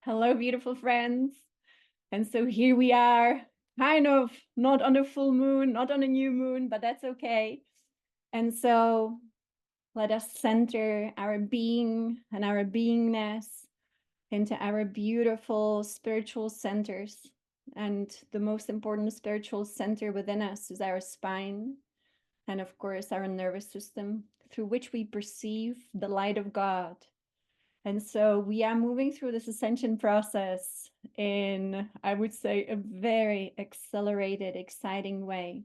Hello, beautiful friends. And so here we are, kind of not on a full moon, not on a new moon, but that's okay. And so let us center our being and our beingness into our beautiful spiritual centers. And the most important spiritual center within us is our spine, and of course, our nervous system, through which we perceive the light of God. And so we are moving through this ascension process in, I would say, a very accelerated, exciting way.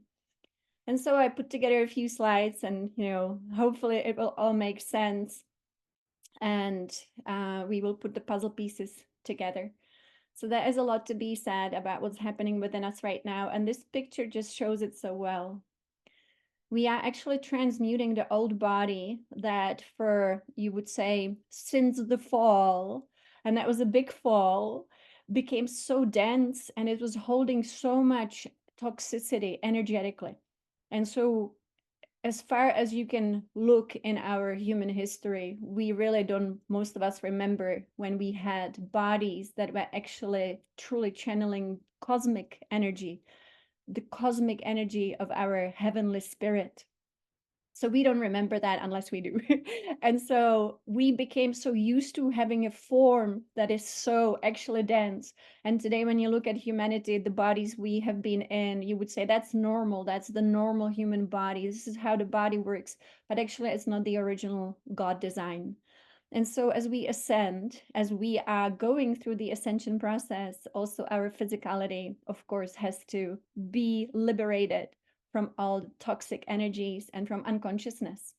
And so I put together a few slides and, hopefully it will all make sense. And we will put the puzzle pieces together. So there is a lot to be said about what's happening within us right now. And this picture just shows it so well. We are actually transmuting the old body that for, you would say, since the fall, and that was a big fall, became so dense and it was holding so much toxicity energetically. And so as far as you can look in our human history, we really don't, most of us remember when we had bodies that were actually truly channeling cosmic energy, the cosmic energy of our heavenly spirit. So we don't remember that unless we do. And so we became so used to having a form that is so actually dense. And today, when you look at humanity, the bodies we have been in, you would say that's normal. That's the normal human body. This is how the body works. But actually, it's not the original God design. And so as we ascend, as we are going through the ascension process, also our physicality, of course, has to be liberated from all the toxic energies and from unconsciousness.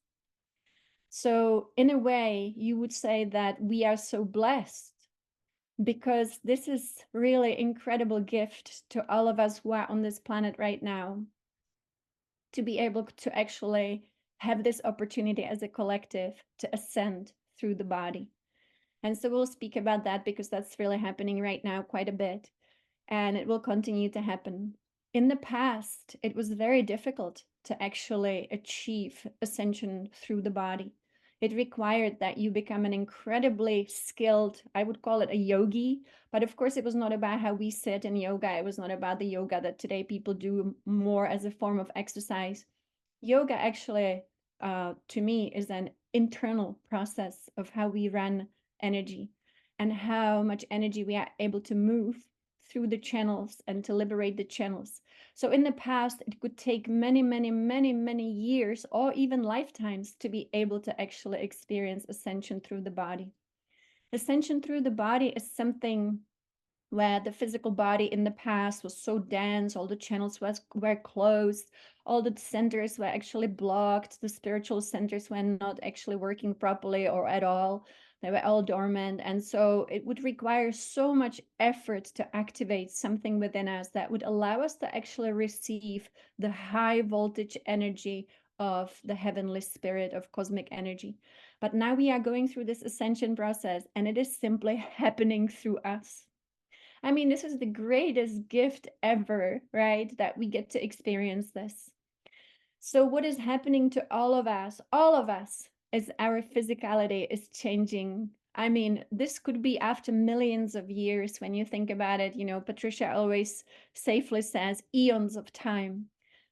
So in a way, you would say that we are so blessed because this is really incredible gift to all of us who are on this planet right now, to be able to actually have this opportunity as a collective to ascend through the body. And so we'll speak about that because that's really happening right now quite a bit. And it will continue to happen. In the past, it was very difficult to actually achieve ascension through the body. It required that you become an incredibly skilled, I would call it a yogi, but of course it was not about how we sit in yoga. It was not about the yoga that today people do more as a form of exercise. Yoga actually, to me, is an internal process of how we run energy and how much energy we are able to move through the channels and to liberate the channels. So in the past, it could take many, many, many, many years or even lifetimes to be able to actually experience ascension through the body. Ascension through the body is something where the physical body in the past was so dense, all the channels were closed, all the centers were actually blocked, the spiritual centers were not actually working properly or at all. They were all dormant. And so it would require so much effort to activate something within us that would allow us to actually receive the high voltage energy of the heavenly spirit of cosmic energy. But now we are going through this ascension process and it is simply happening through us. I mean, this is the greatest gift ever, right? That we get to experience this. So what is happening to all of us, as our physicality is changing? I mean, this could be after millions of years when you think about it. Patricia always safely says eons of time.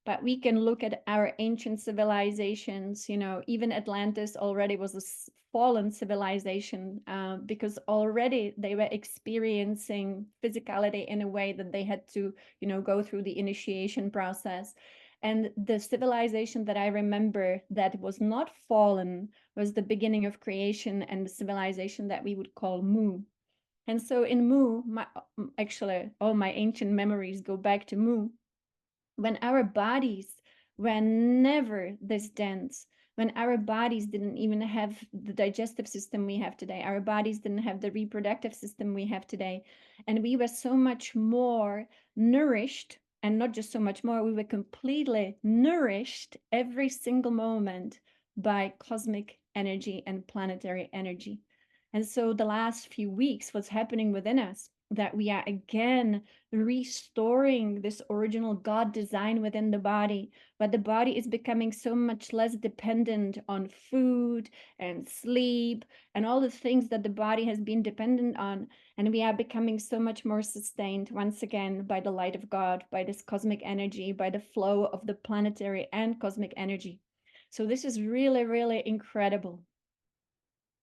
But we can look at our ancient civilizations, even Atlantis already was a fallen civilization because already they were experiencing physicality in a way that they had to, go through the initiation process. And the civilization that I remember that was not fallen was the beginning of creation and the civilization that we would call Mu. And so in Mu, actually, all my ancient memories go back to Mu, when our bodies were never this dense, when our bodies didn't even have the digestive system we have today, our bodies didn't have the reproductive system we have today, and we were so much more nourished, and not just so much more, we were completely nourished every single moment by cosmic energy and planetary energy. And so the last few weeks, what's happening within us that we are again restoring this original God design within the body, but the body is becoming so much less dependent on food and sleep and all the things that the body has been dependent on. And we are becoming so much more sustained once again by the light of God, by this cosmic energy, by the flow of the planetary and cosmic energy. So this is really, really incredible.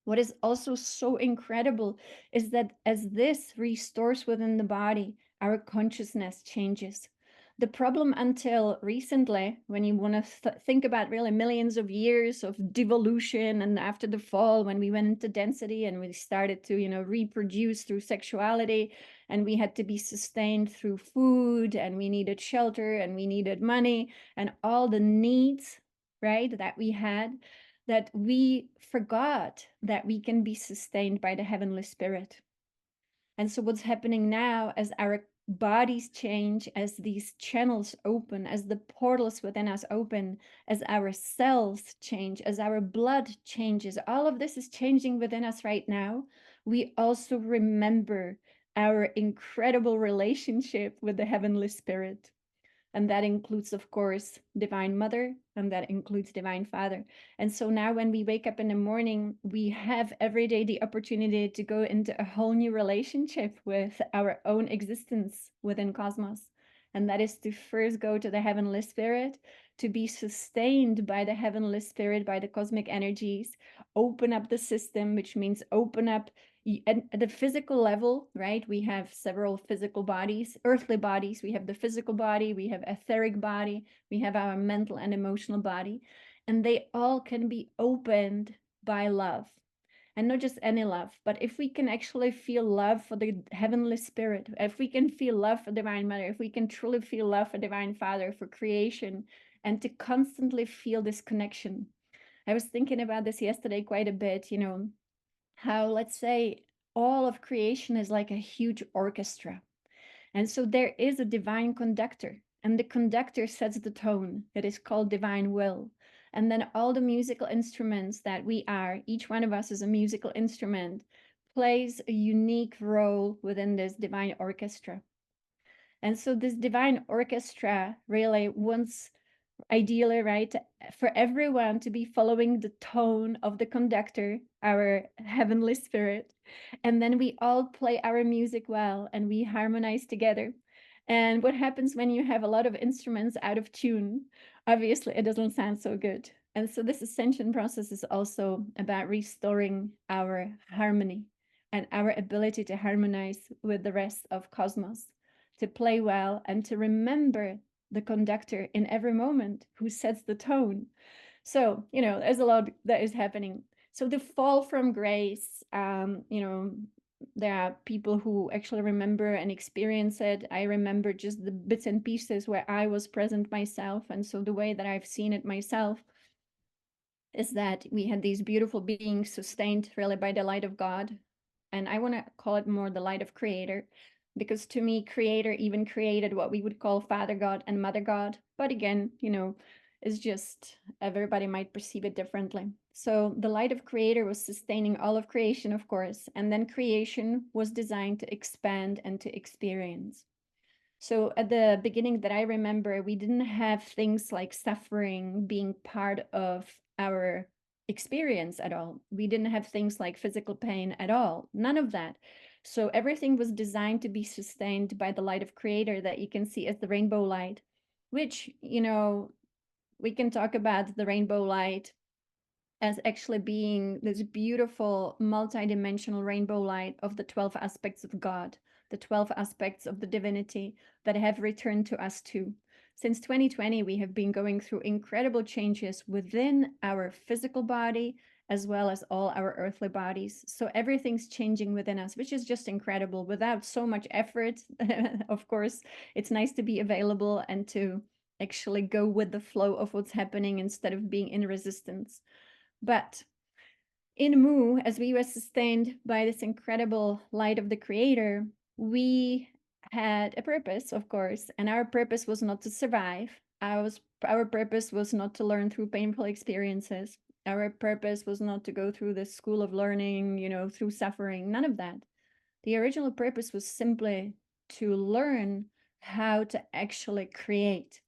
What is also so incredible is that as this restores within the body, our consciousness changes. The problem until recently, when you want to think about really millions of years of devolution, and after the fall, when we went into density and we started to, reproduce through sexuality, and we had to be sustained through food, and we needed shelter, and we needed money, and all the needs, right, that we had, that we forgot that we can be sustained by the heavenly spirit. And so what's happening now as our bodies change, as these channels open, as the portals within us open, as our cells change, as our blood changes, all of this is changing within us right now. We also remember our incredible relationship with the heavenly spirit. And that includes, of course, Divine Mother, and that includes Divine Father. And so now when we wake up in the morning, we have every day the opportunity to go into a whole new relationship with our own existence within cosmos. And that is to first go to the heavenly spirit, to be sustained by the heavenly spirit, by the cosmic energies, open up the system, which means open up at the physical level, right? We have several physical bodies, earthly bodies. We have the physical body, we have etheric body, we have our mental and emotional body, and they all can be opened by love. And not just any love, but if we can actually feel love for the heavenly spirit, if we can feel love for Divine Mother, if we can truly feel love for Divine Father, for creation, and to constantly feel this connection. I was thinking about this yesterday quite a bit, how, let's say, all of creation is like a huge orchestra. And so there is a divine conductor, and the conductor sets the tone. It is called divine will. And then all the musical instruments that we are, each one of us is a musical instrument, plays a unique role within this divine orchestra. And so this divine orchestra really wants, ideally, right, for everyone to be following the tone of the conductor, our heavenly spirit. And then we all play our music well and we harmonize together. And what happens when you have a lot of instruments out of tune? Obviously, it doesn't sound so good. And so this ascension process is also about restoring our harmony and our ability to harmonize with the rest of cosmos, to play well and to remember the conductor in every moment who sets the tone. So, there's a lot that is happening. So the fall from grace, there are people who actually remember and experience it. I remember just the bits and pieces where I was present myself. And so the way that I've seen it myself is that we had these beautiful beings sustained really by the light of God. And I want to call it more the light of Creator, because to me, Creator even created what we would call Father God and Mother God. But again, it's just everybody might perceive it differently. So the light of Creator was sustaining all of creation, of course, and then creation was designed to expand and to experience. So at the beginning that I remember, we didn't have things like suffering being part of our experience at all. We didn't have things like physical pain at all. None of that. So everything was designed to be sustained by the light of Creator that you can see as the rainbow light, which, we can talk about the rainbow light as actually being this beautiful multi-dimensional rainbow light of the 12 aspects of God, the 12 aspects of the divinity that have returned to us too. Since 2020, we have been going through incredible changes within our physical body, as well as all our earthly bodies. So everything's changing within us, which is just incredible without so much effort. Of course, it's nice to be available and to actually go with the flow of what's happening instead of being in resistance. But in Mu, as we were sustained by this incredible light of the Creator, we had a purpose, of course, and our purpose was not to survive. Our purpose was not to learn through painful experiences. Our purpose was not to go through the school of learning, through suffering, none of that. The original purpose was simply to learn how to actually create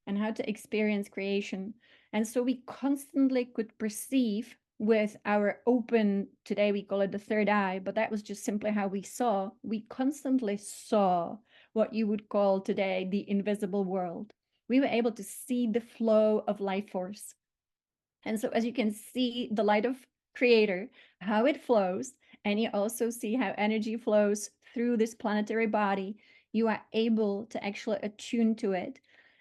and how to experience creation. And so we constantly could perceive with our open, today we call it the third eye, but that was just simply how we saw. We constantly saw what you would call today the invisible world. We were able to see the flow of life force. And so as you can see the light of creator, how it flows, and you also see how energy flows through this planetary body, you are able to actually attune to it.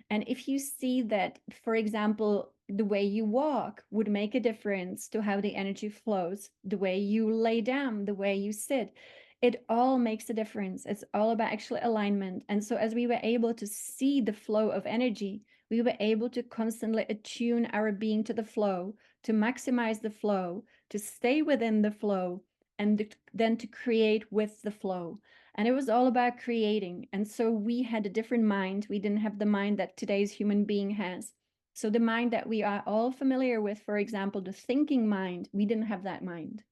And if you see that, for example, the way you walk would make a difference to how the energy flows, the way you lay down, the way you sit, it all makes a difference. It's all about actually alignment. And so as we were able to see the flow of energy, we were able to constantly attune our being to the flow, to maximize the flow, to stay within the flow, and then to create with the flow. And it was all about creating. And so we had a different mind. We didn't have the mind that today's human being has. So the mind that we are all familiar with, for example, the thinking mind, we didn't have that mind.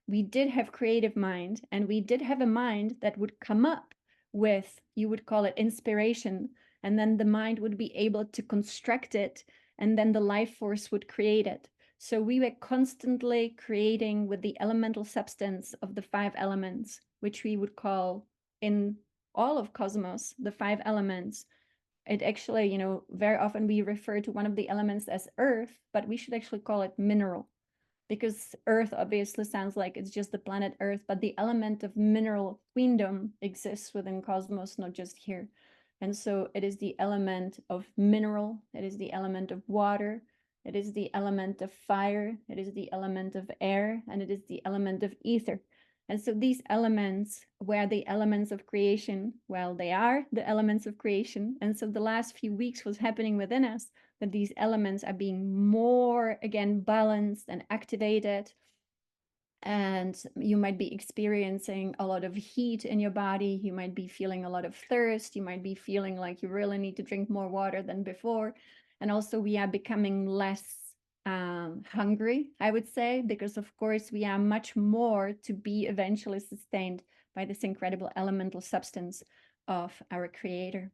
We did have creative mind, and we did have a mind that would come up with, you would call it inspiration, and then the mind would be able to construct it, and then the life force would create it. So we were constantly creating with the elemental substance of the 5 elements, which we would call in all of cosmos the 5 elements. It actually, very often we refer to one of the elements as earth, but we should actually call it mineral, because earth obviously sounds like it's just the planet earth, but the element of mineral queendom exists within cosmos, not just here. And so it is the element of mineral, it is the element of water, it is the element of fire, it is the element of air, and it is the element of ether. And so these elements were the elements of creation. Well, they are the elements of creation. And so the last few weeks was happening within us, that these elements are being more, again, balanced and activated. And you might be experiencing a lot of heat in your body. You might be feeling a lot of thirst. You might be feeling like you really need to drink more water than before. And also we are becoming less hungry, I would say, because of course we are much more to be eventually sustained by this incredible elemental substance of our creator.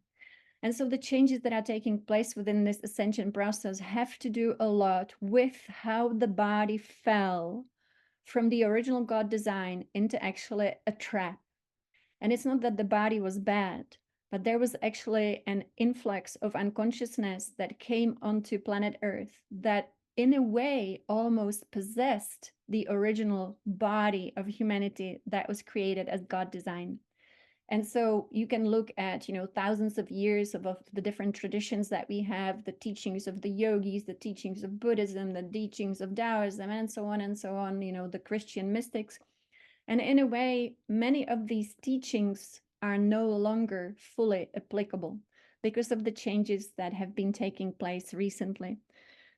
And so the changes that are taking place within this ascension process have to do a lot with how the body fell from the original God design into actually a trap. And it's not that the body was bad, but there was actually an influx of unconsciousness that came onto planet Earth that in a way almost possessed the original body of humanity that was created as God design. And so you can look at, thousands of years of the different traditions that we have, the teachings of the yogis, the teachings of Buddhism, the teachings of Taoism, and so on, the Christian mystics. And in a way, many of these teachings are no longer fully applicable because of the changes that have been taking place recently.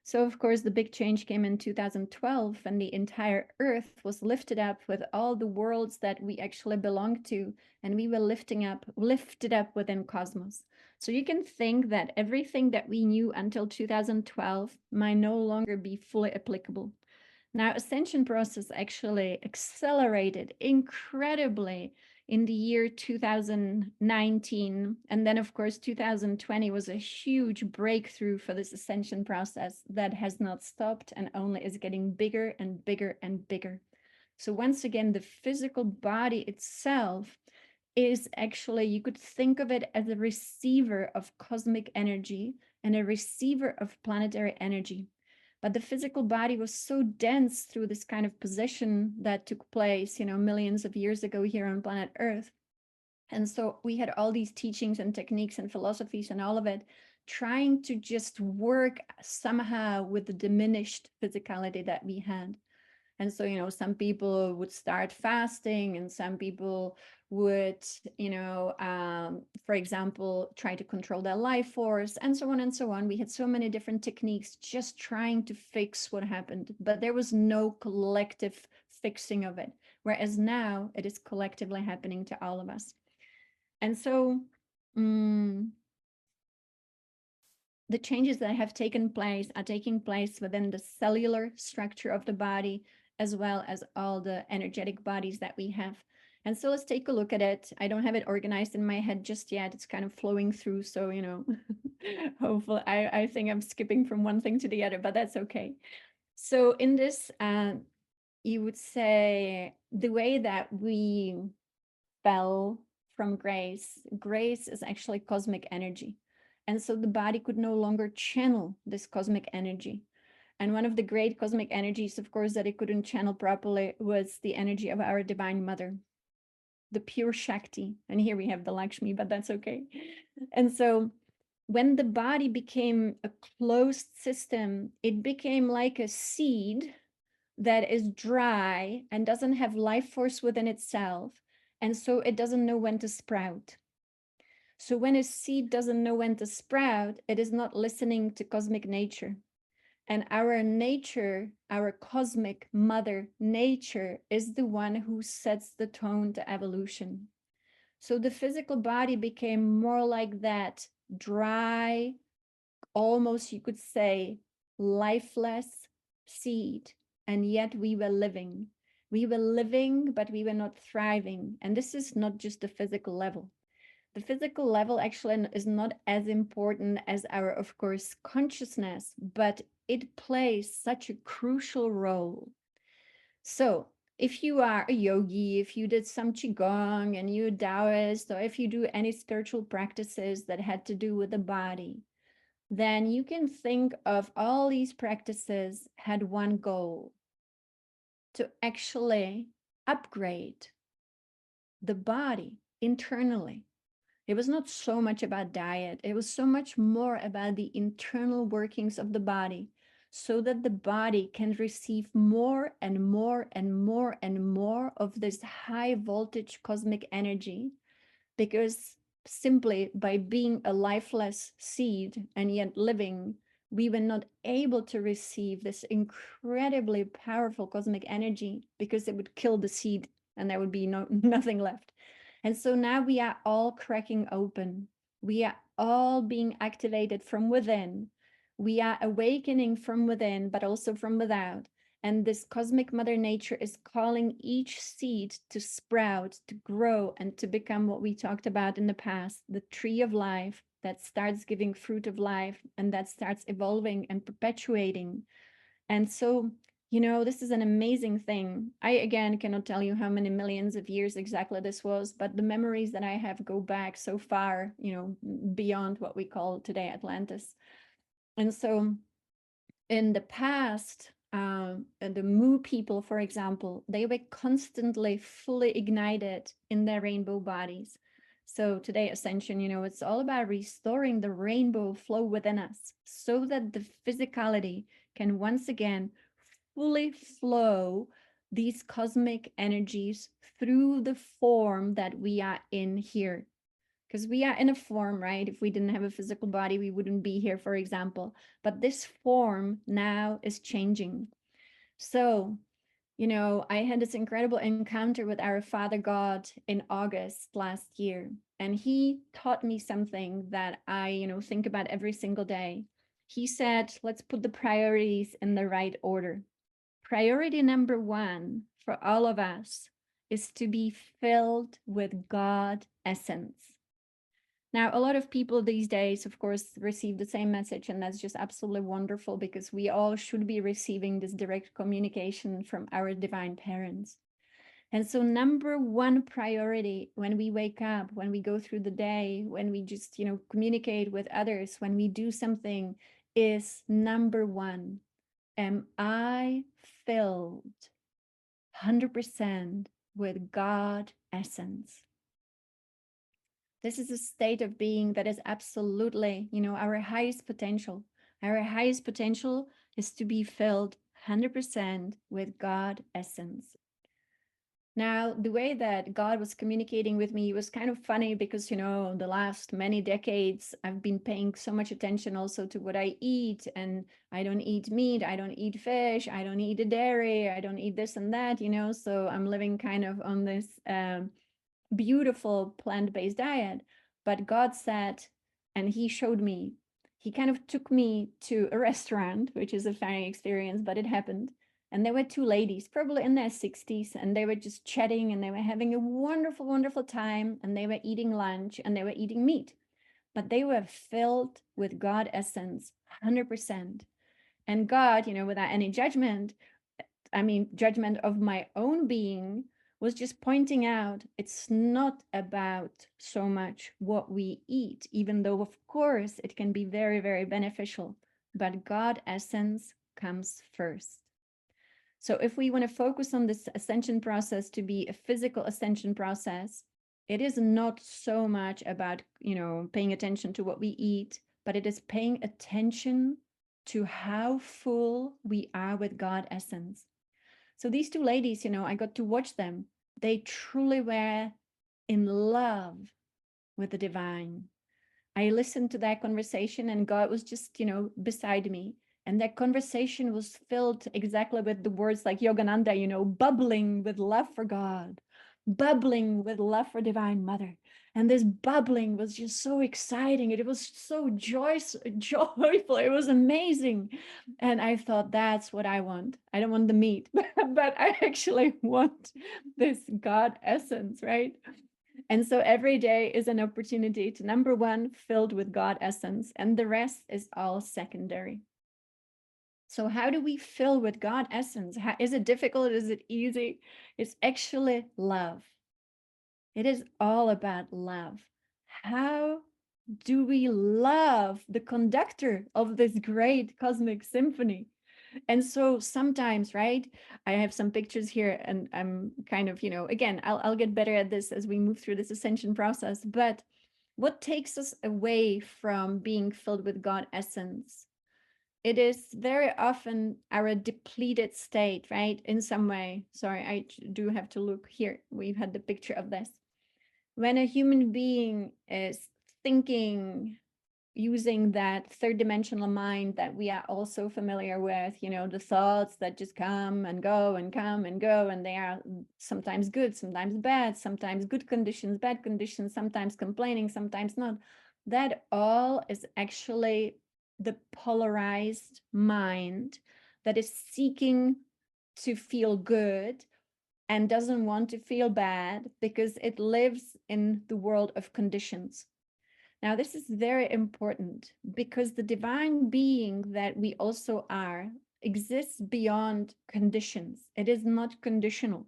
So, of course, the big change came in 2012, and the entire Earth was lifted up with all the worlds that we actually belong to, and we were lifted up within cosmos. So you can think that everything that we knew until 2012 might no longer be fully applicable. Now, ascension process actually accelerated incredibly in the year 2019. And then, of course, 2020 was a huge breakthrough for this ascension process that has not stopped and only is getting bigger and bigger and bigger. So once again, the physical body itself is actually, you could think of it as a receiver of cosmic energy and a receiver of planetary energy. But the physical body was so dense through this kind of position that took place, millions of years ago here on planet Earth. And so we had all these teachings and techniques and philosophies and all of it trying to just work somehow with the diminished physicality that we had. And so, some people would start fasting, and some people would, for example, try to control their life force, and so on and so on. We had so many different techniques just trying to fix what happened, but there was no collective fixing of it. Whereas now it is collectively happening to all of us. And so, the changes that have taken place are taking place within the cellular structure of the body, as well as all the energetic bodies that we have. And so let's take a look at it. I don't have it organized in my head just yet. It's kind of flowing through. So, you know, hopefully I think I'm skipping from one thing to the other, but that's okay. So in this, you would say the way that we fell from grace, grace is actually cosmic energy. And so the body could no longer channel this cosmic energy. And one of the great cosmic energies, of course, that it couldn't channel properly was the energy of our Divine Mother, the pure Shakti. And here we have the Lakshmi, but that's okay. And so when the body became a closed system, it became like a seed that is dry and doesn't have life force within itself. And so it doesn't know when to sprout. So when a seed doesn't know when to sprout, it is not listening to cosmic nature. And our nature, our cosmic mother nature, is the one who sets the tone to evolution. So the physical body became more like that dry, almost you could say lifeless seed. And yet we were living. We were living, but we were not thriving. And this is not just the physical level. The physical level actually is not as important as our, of course, consciousness, but it plays such a crucial role. So if you are a yogi, if you did some qigong and you're a Taoist, or if you do any spiritual practices that had to do with the body, then you can think of all these practices had one goal: to actually upgrade the body internally. It was not so much about diet. It was so much more about the internal workings of the body, so that the body can receive more and more and more and more of this high voltage cosmic energy. Because simply by being a lifeless seed and yet living, we were not able to receive this incredibly powerful cosmic energy, because it would kill the seed and there would be nothing left. And so now we are all cracking open. We are all being activated from within. We are awakening from within, but also from without. And this cosmic mother nature is calling each seed to sprout, to grow, and to become what we talked about in the past, the tree of life that starts giving fruit of life and that starts evolving and perpetuating. And so, you know, this is an amazing thing. I, again, cannot tell you how many millions of years exactly this was, but the memories that I have go back so far, you know, beyond what we call today Atlantis. And so in the past, the Mu people, for example, they were constantly fully ignited in their rainbow bodies. So today, Ascension, you know, it's all about restoring the rainbow flow within us so that the physicality can once again fully flow these cosmic energies through the form that we are in here. Because we are in a form, right? If we didn't have a physical body, we wouldn't be here, for example. But this form now is changing. So, you know, I had this incredible encounter with our Father God in August last year. And he taught me something that I, you know, think about every single day. He said, let's put the priorities in the right order. Priority number one for all of us is to be filled with God essence. Now, a lot of people these days, of course, receive the same message, and that's just absolutely wonderful, because we all should be receiving this direct communication from our divine parents. And so number one priority when we wake up, when we go through the day, when we just, you know, communicate with others, when we do something, is number one: am I filled 100% with God essence? This is a state of being that is absolutely, you know, our highest potential. Our highest potential is to be filled 100% with God essence. Now, the way that God was communicating with me was kind of funny, because, you know, the last many decades, I've been paying so much attention also to what I eat. And I don't eat meat, I don't eat fish, I don't eat dairy, I don't eat this and that, you know, so I'm living kind of on this beautiful plant-based diet. But God said, and he showed me, he kind of took me to a restaurant, which is a funny experience, but it happened. And there were two ladies, probably in their 60s, and they were just chatting and they were having a wonderful, wonderful time. And they were eating lunch and they were eating meat, but they were filled with God essence, 100%. And God, without any judgment, judgment of my own being, was just pointing out it's not about so much what we eat, even though, of course, it can be very, very beneficial, but God essence comes first. So if we want to focus on this ascension process to be a physical ascension process, it is not so much about, paying attention to what we eat, but it is paying attention to how full we are with God essence. So these two ladies, I got to watch them. They truly were in love with the divine. I listened to that conversation and God was just, beside me. And that conversation was filled exactly with the words like Yogananda, bubbling with love for God, bubbling with love for Divine Mother. And this bubbling was just so exciting. It was so joyful. It was amazing. And I thought, that's what I want. I don't want the meat, but I actually want this God essence, right? And so every day is an opportunity to, number one, filled with God essence, and the rest is all secondary. So how do we fill with God essence? Is it difficult? Is it easy? It's actually love. It is all about love. How do we love the conductor of this great cosmic symphony? And so sometimes, right, I have some pictures here and I'm kind of, again, I'll get better at this as we move through this ascension process. But what takes us away from being filled with God essence? It is very often our depleted state, right? In some way. Sorry, I do have to look here. We've had the picture of this. When a human being is thinking, using that third dimensional mind that we are also familiar with, the thoughts that just come and go and come and go, and they are sometimes good, sometimes bad, sometimes good conditions, bad conditions, sometimes complaining, sometimes not. That all is actually the polarized mind that is seeking to feel good and doesn't want to feel bad because it lives in the world of conditions. Now, this is very important because the divine being that we also are exists beyond conditions. It is not conditional.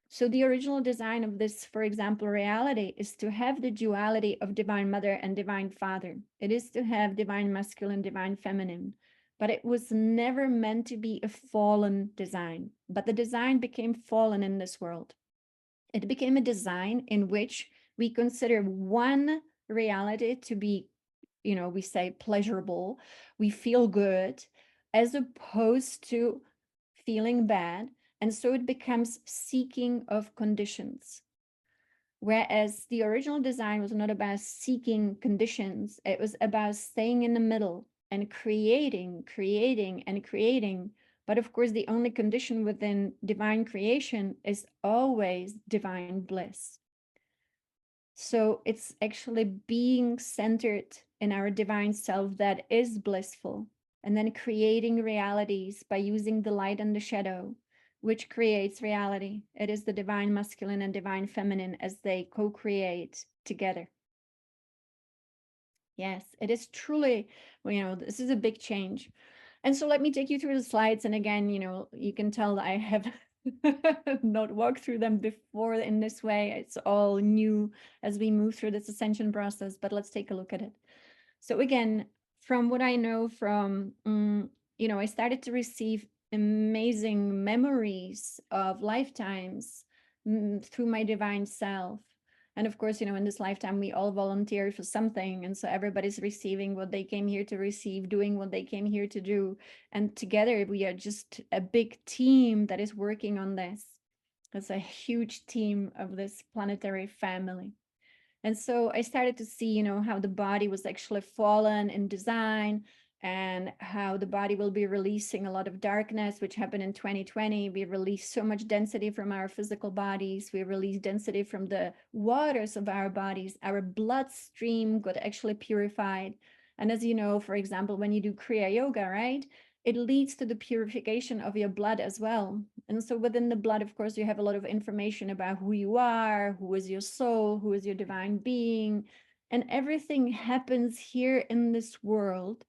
So the original design of this, for example, reality is to have the duality of Divine Mother and Divine Father. It is to have divine masculine, divine feminine, but it was never meant to be a fallen design. But the design became fallen in this world. It became a design in which we consider one reality to be, we say pleasurable, we feel good, as opposed to feeling bad. And so it becomes seeking of conditions. Whereas the original design was not about seeking conditions, it was about staying in the middle and creating, and creating. But of course, the only condition within divine creation is always divine bliss. So it's actually being centered in our divine self that is blissful, and then creating realities by using the light and the shadow, which creates reality. It is the divine masculine and divine feminine as they co-create together. Yes, it is truly, this is a big change. And so let me take you through the slides. And again, you can tell I have not walked through them before in this way. It's all new as we move through this ascension process, but let's take a look at it. So again, from what I know from, I started to receive amazing memories of lifetimes through my divine self. And of course, in this lifetime, we all volunteer for something. And so everybody's receiving what they came here to receive, doing what they came here to do. And together we are just a big team that is working on this. It's a huge team of this planetary family. And so I started to see, how the body was actually fallen in design and how the body will be releasing a lot of darkness, which happened in 2020. We released so much density from our physical bodies. We released density from the waters of our bodies. Our bloodstream got actually purified. And as you know, for example, when you do Kriya Yoga, right? it leads to the purification of your blood as well. And so within the blood, of course, you have a lot of information about who you are, who is your soul, who is your divine being, and everything happens here in this world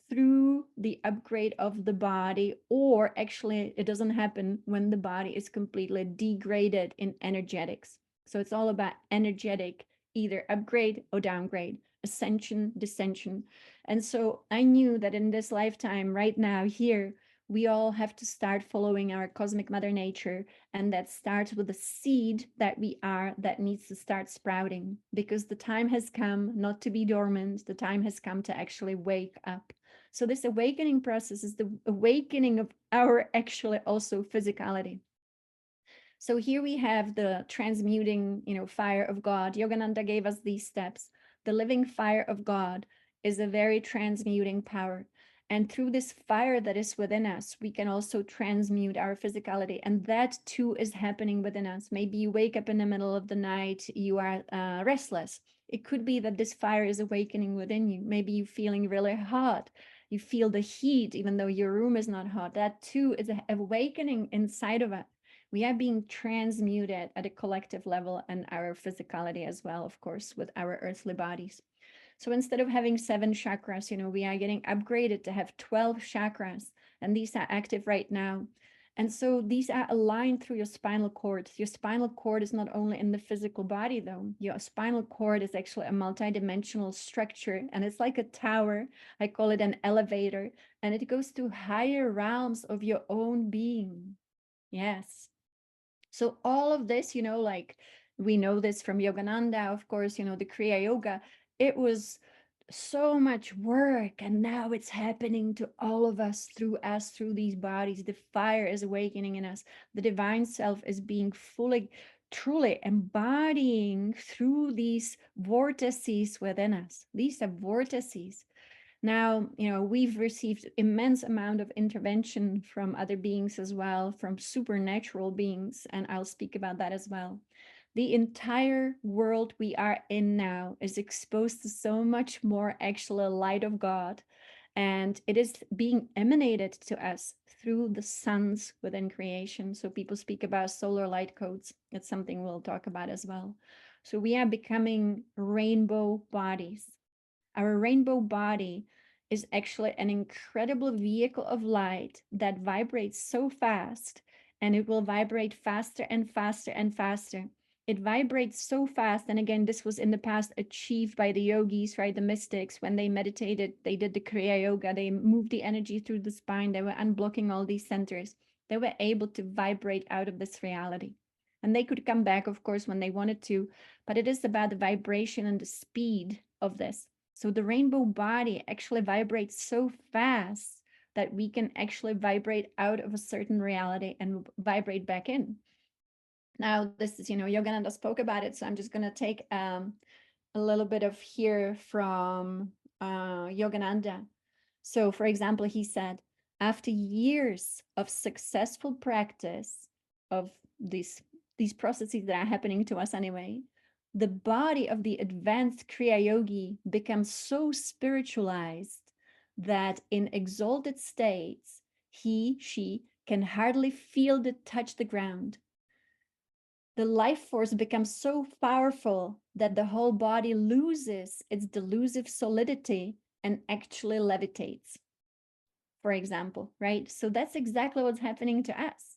through the upgrade of the body, or actually it doesn't happen when the body is completely degraded in energetics. So it's all about energetic, either upgrade or downgrade, ascension, descension. And so I knew that in this lifetime, right now, here, we all have to start following our cosmic mother nature. And that starts with the seed that we are, that needs to start sprouting, because the time has come not to be dormant. The time has come to actually wake up. So this awakening process is the awakening of our actually also physicality. So here we have the transmuting, fire of God. Yogananda gave us these steps. The living fire of God is a very transmuting power. And through this fire that is within us, we can also transmute our physicality. And that too is happening within us. Maybe you wake up in the middle of the night, you are restless. It could be that this fire is awakening within you. Maybe you're feeling really hot. You feel the heat, even though your room is not hot. That too is an awakening inside of us. We are being transmuted at a collective level and our physicality as well, of course, with our earthly bodies. So instead of having 7 chakras, we are getting upgraded to have 12 chakras, and these are active right now. And so these are aligned through your spinal cord. Your spinal cord is not only in the physical body, though. Your spinal cord is actually a multidimensional structure, and it's like a tower. I call it an elevator, and it goes to higher realms of your own being. Yes. So all of this, like we know this from Yogananda, of course, the Kriya Yoga, it was so much work, and now it's happening to all of us, through these bodies. The fire is awakening in us. The divine self is being fully, truly embodying through these vortices within us. These are vortices. Now, we've received immense amount of intervention from other beings as well, from supernatural beings, and I'll speak about that as well. The entire world we are in now is exposed to so much more actual light of God, and it is being emanated to us through the suns within creation. So people speak about solar light codes. It's something we'll talk about as well. So we are becoming rainbow bodies. Our rainbow body is actually an incredible vehicle of light that vibrates so fast, and it will vibrate faster and faster and faster. It vibrates so fast. And again, this was in the past achieved by the yogis, right? The mystics, when they meditated, they did the Kriya Yoga, they moved the energy through the spine, they were unblocking all these centers. They were able to vibrate out of this reality. And they could come back, of course, when they wanted to, but it is about the vibration and the speed of this. So the rainbow body actually vibrates so fast that we can actually vibrate out of a certain reality and vibrate back in. Now, this is, Yogananda spoke about it, so I'm just going to take a little bit of here from Yogananda. So, for example, he said, after years of successful practice of these processes that are happening to us anyway, the body of the advanced Kriya Yogi becomes so spiritualized that in exalted states, she can hardly feel it touch the ground. The life force becomes so powerful that the whole body loses its delusive solidity and actually levitates, for example, right? So that's exactly what's happening to us,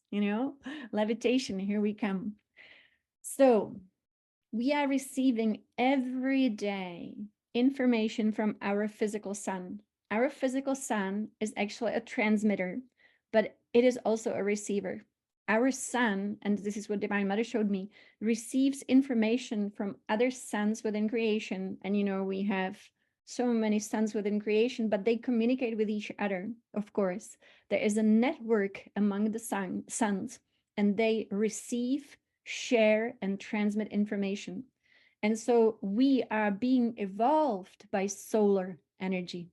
levitation, here we come. So we are receiving every day information from our physical sun. Our physical sun is actually a transmitter, but it is also a receiver. Our sun, and this is what Divine Mother showed me, receives information from other suns within creation. And we have so many suns within creation, but they communicate with each other, of course. There is a network among the suns, and they receive, share, and transmit information. And so we are being evolved by solar energy.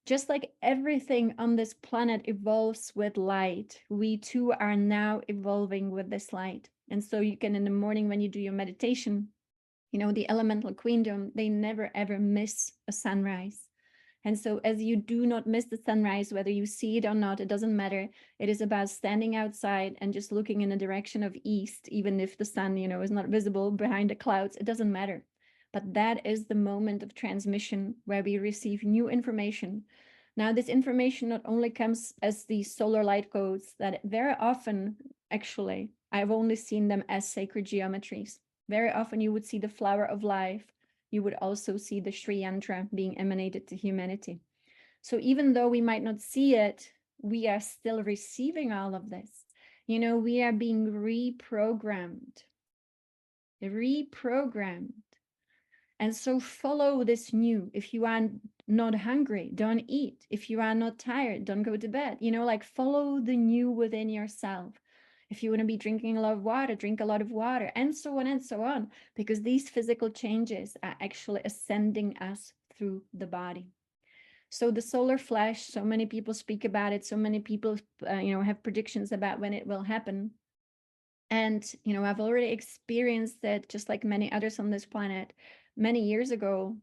Just like everything on this planet evolves with light, we too are now evolving with this light. And so you can, in the morning when you do your meditation, the elemental queendom, they never ever miss a sunrise. And so as you do not miss the sunrise, whether you see it or not, it doesn't matter. It is about standing outside and just looking in the direction of east, even if the sun, is not visible behind the clouds, it doesn't matter. But that is the moment of transmission where we receive new information. Now, this information not only comes as these solar light codes that very often, actually, I've only seen them as sacred geometries. Very often you would see the flower of life. You would also see the Sri Yantra being emanated to humanity. So even though we might not see it, we are still receiving all of this. We are being reprogrammed. And so follow this new. If you are not hungry, don't eat. If you are not tired, don't go to bed. Like follow the new within yourself. If you want to be drinking a lot of water, drink a lot of water, and so on and so on, because these physical changes are actually ascending us through the body. So the solar flash, so many people speak about it. So many people, have predictions about when it will happen. And, I've already experienced it just like many others on this planet many years ago,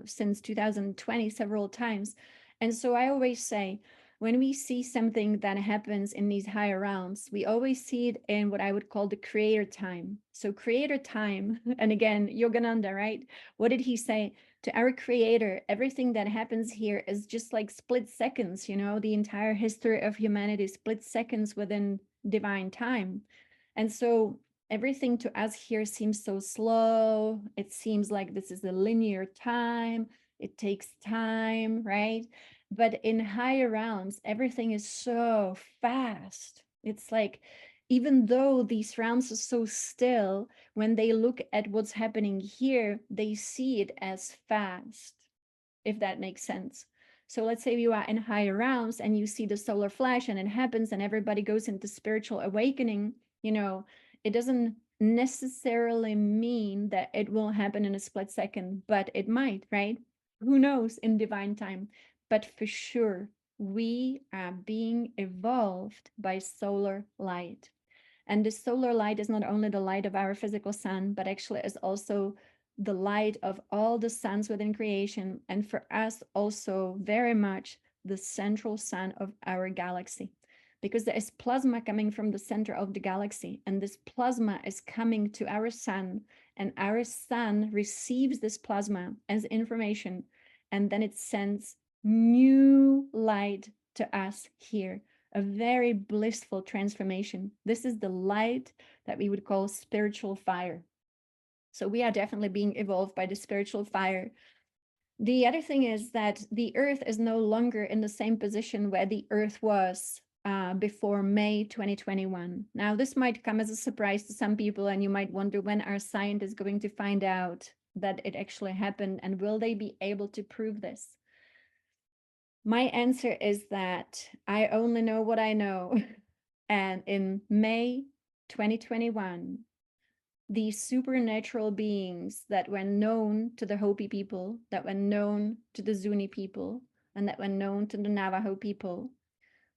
since 2020, several times. And so I always say, when we see something that happens in these higher realms, we always see it in what I would call the creator time. So creator time, and again, Yogananda, right? What did he say? To our creator, everything that happens here is just like split seconds, the entire history of humanity, split seconds within divine time. And so everything to us here seems so slow. It seems like this is a linear time. It takes time, right? But in higher realms, everything is so fast. It's like, even though these realms are so still, when they look at what's happening here, they see it as fast, if that makes sense. So let's say you are in higher realms and you see the solar flash and it happens and everybody goes into spiritual awakening, it doesn't necessarily mean that it will happen in a split second, but it might, right? Who knows in divine time? But for sure, we are being evolved by solar light. And the solar light is not only the light of our physical sun, but actually is also the light of all the suns within creation. And for us, also very much the central sun of our galaxy. Because there is plasma coming from the center of the galaxy, and this plasma is coming to our sun, and our sun receives this plasma as information, and then it sends new light to us here. A very blissful transformation. This is the light that we would call spiritual fire. So we are definitely being evolved by the spiritual fire. The other thing is that the Earth is no longer in the same position where the Earth was before May 2021. Now, this might come as a surprise to some people, and you might wonder when our scientists going to find out that it actually happened, and will they be able to prove this? My answer is that I only know what I know. And in May 2021, these supernatural beings that were known to the Hopi people, that were known to the Zuni people, and that were known to the Navajo people.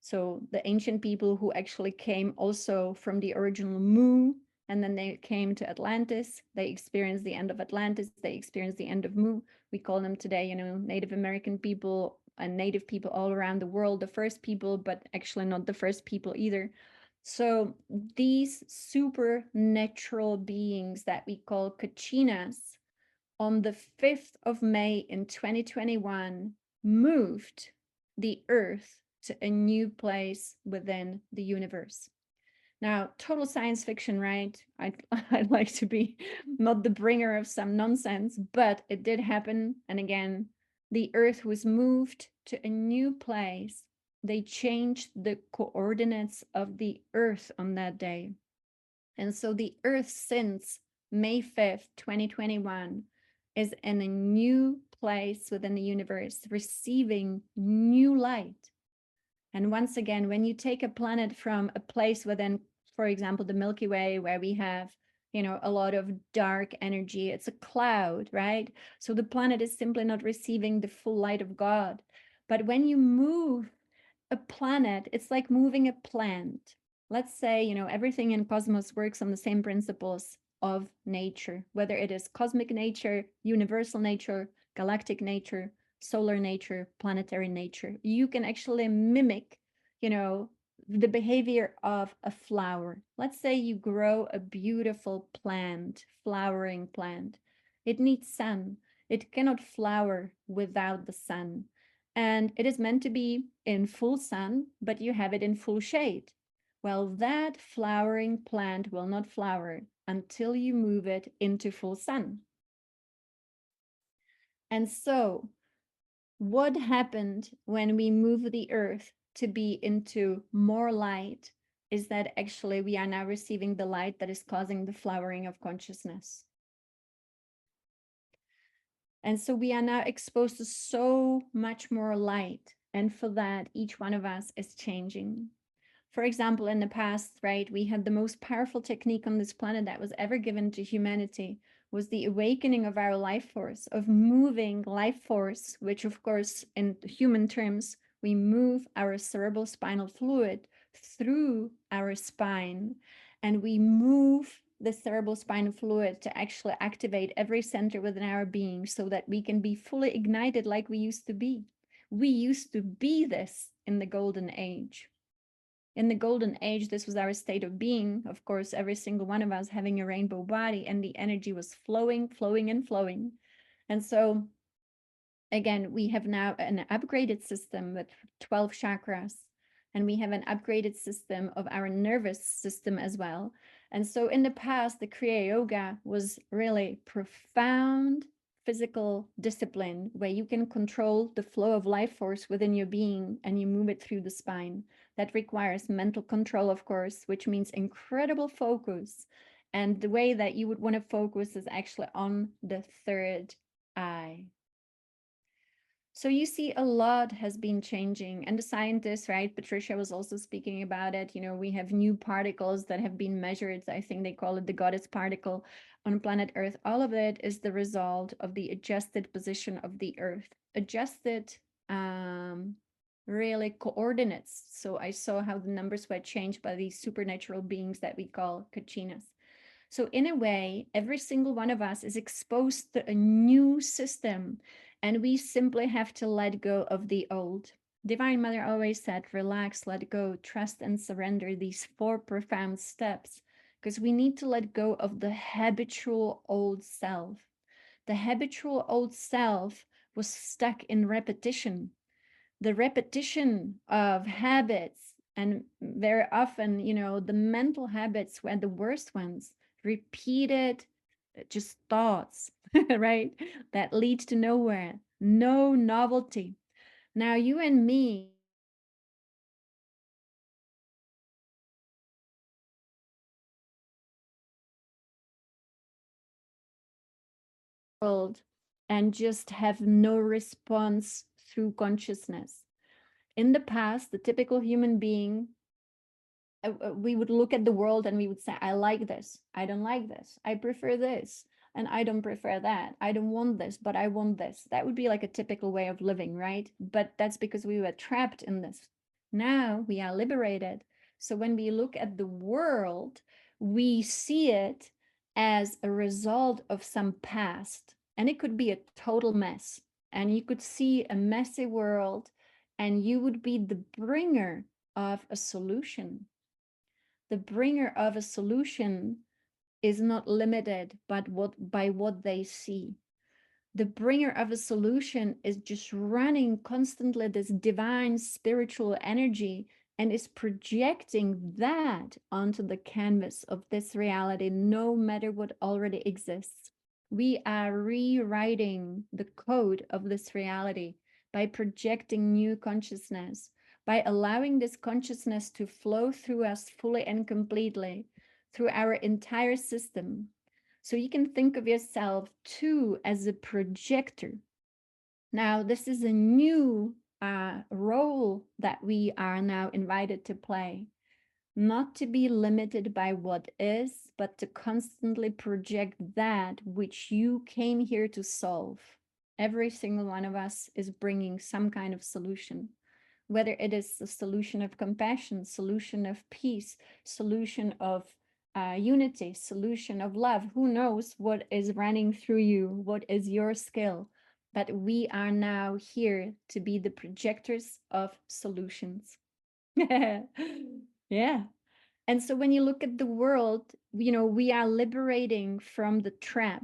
So the ancient people who actually came also from the original Mu, and then they came to Atlantis. They experienced the end of Atlantis. They experienced the end of Mu. We call them today, Native American people and Native people all around the world, the first people, but actually not the first people either. So these supernatural beings that we call Kachinas, on the 5th of May in 2021, moved the Earth to a new place within the universe. Now, total science fiction, right? I'd like to be not the bringer of some nonsense, but it did happen. And again, the Earth was moved to a new place. They changed the coordinates of the Earth on that day. And so the Earth since May 5th, 2021, is in a new place within the universe, receiving new light. And once again, when you take a planet from a place within, for example, the Milky Way, where we have, a lot of dark energy, it's a cloud, right? So the planet is simply not receiving the full light of God. But when you move a planet, it's like moving a plant. Let's say, everything in cosmos works on the same principles of nature, whether it is cosmic nature, universal nature, galactic nature, solar nature, planetary nature. You can actually mimic, the behavior of a flower. Let's say you grow a beautiful plant, flowering plant. It needs sun. It cannot flower without the sun. And it is meant to be in full sun, but you have it in full shade. Well, that flowering plant will not flower until you move it into full sun. And so, what happened when we move the earth to be into more light is that actually we are now receiving the light that is causing the flowering of consciousness. And so we are now exposed to so much more light. And for that, each one of us is changing. For example, in the past, right, we had the most powerful technique on this planet that was ever given to humanity was the awakening of our life force, of moving life force, which of course, in human terms, we move our cerebral spinal fluid through our spine, and we move the cerebral spinal fluid to actually activate every center within our being so that we can be fully ignited like we used to be. We used to be this in the golden age. In the golden age, this was our state of being. Of course, every single one of us having a rainbow body, and the energy was flowing, flowing, and flowing. And so, again, we have now an upgraded system with 12 chakras, and we have an upgraded system of our nervous system as well. And so in the past, the Kriya Yoga was really profound physical discipline where you can control the flow of life force within your being and you move it through the spine. That requires mental control, of course, which means incredible focus. And the way that you would want to focus is actually on the third eye. So you see a lot has been changing, and the scientists, right? Patricia was also speaking about it. We have new particles that have been measured. I think they call it the goddess particle on planet Earth. All of it is the result of the adjusted position of the Earth, adjusted really coordinates. So I saw how the numbers were changed by these supernatural beings that we call kachinas. So in a way, every single one of us is exposed to a new system, and we simply have to let go of the old. Divine Mother always said, relax, let go, trust and surrender, these 4 profound steps, because we need to let go of the habitual old self. The habitual old self was stuck in repetition. The repetition of habits, and very often, the mental habits were the worst ones. Repeated just thoughts, right? That leads to nowhere, no novelty. Now, you and me, world, and just have no response through consciousness. In the past, the typical human being, we would look at the world and we would say, I like this, I don't like this, I prefer this, and I don't prefer that. I don't want this, but I want this. That would be like a typical way of living, right? But that's because we were trapped in this. Now we are liberated. So when we look at the world, we see it as a result of some past, and it could be a total mess. And you could see a messy world, and you would be the bringer of a solution. The bringer of a solution is not limited by what they see. The bringer of a solution is just running constantly this divine spiritual energy and is projecting that onto the canvas of this reality, no matter what already exists. We are rewriting the code of this reality by projecting new consciousness, by allowing this consciousness to flow through us fully and completely, through our entire system. So you can think of yourself too as a projector. Now, this is a new role that we are now invited to play. Not to be limited by what is, but to constantly project that which you came here to solve. Every single one of us is bringing some kind of solution, whether it is a solution of compassion, solution of peace, solution of unity, solution of love. Who knows what is running through you? What is your skill? but we are now here to be the projectors of solutions. Yeah. And so when you look at the world, we are liberating from the trap.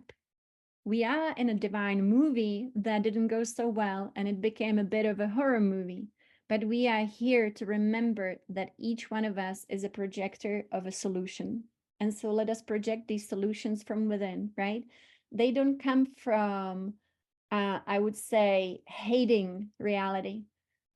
We are in a divine movie that didn't go so well, and it became a bit of a horror movie. But we are here to remember that each one of us is a projector of a solution. And so let us project these solutions from within, right? They don't come from, I would say, hating reality.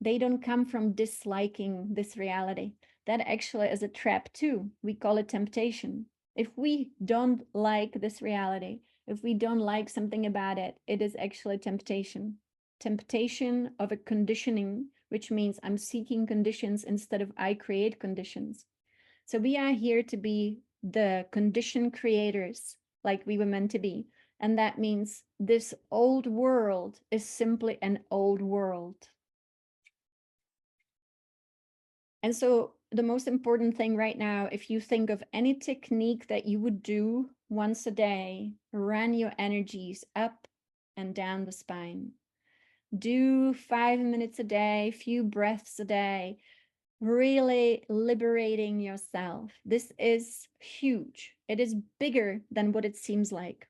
They don't come from disliking this reality. That actually is a trap too. We call it temptation. If we don't like this reality, if we don't like something about it, it is actually temptation. Temptation of a conditioning, which means I'm seeking conditions instead of I create conditions. So we are here to be the condition creators like we were meant to be. And that means this old world is simply an old world. And so the most important thing right now, if you think of any technique that you would do once a day, run your energies up and down the spine. Do 5 minutes a day, few breaths a day, really liberating yourself. This is huge. It is bigger than what it seems like.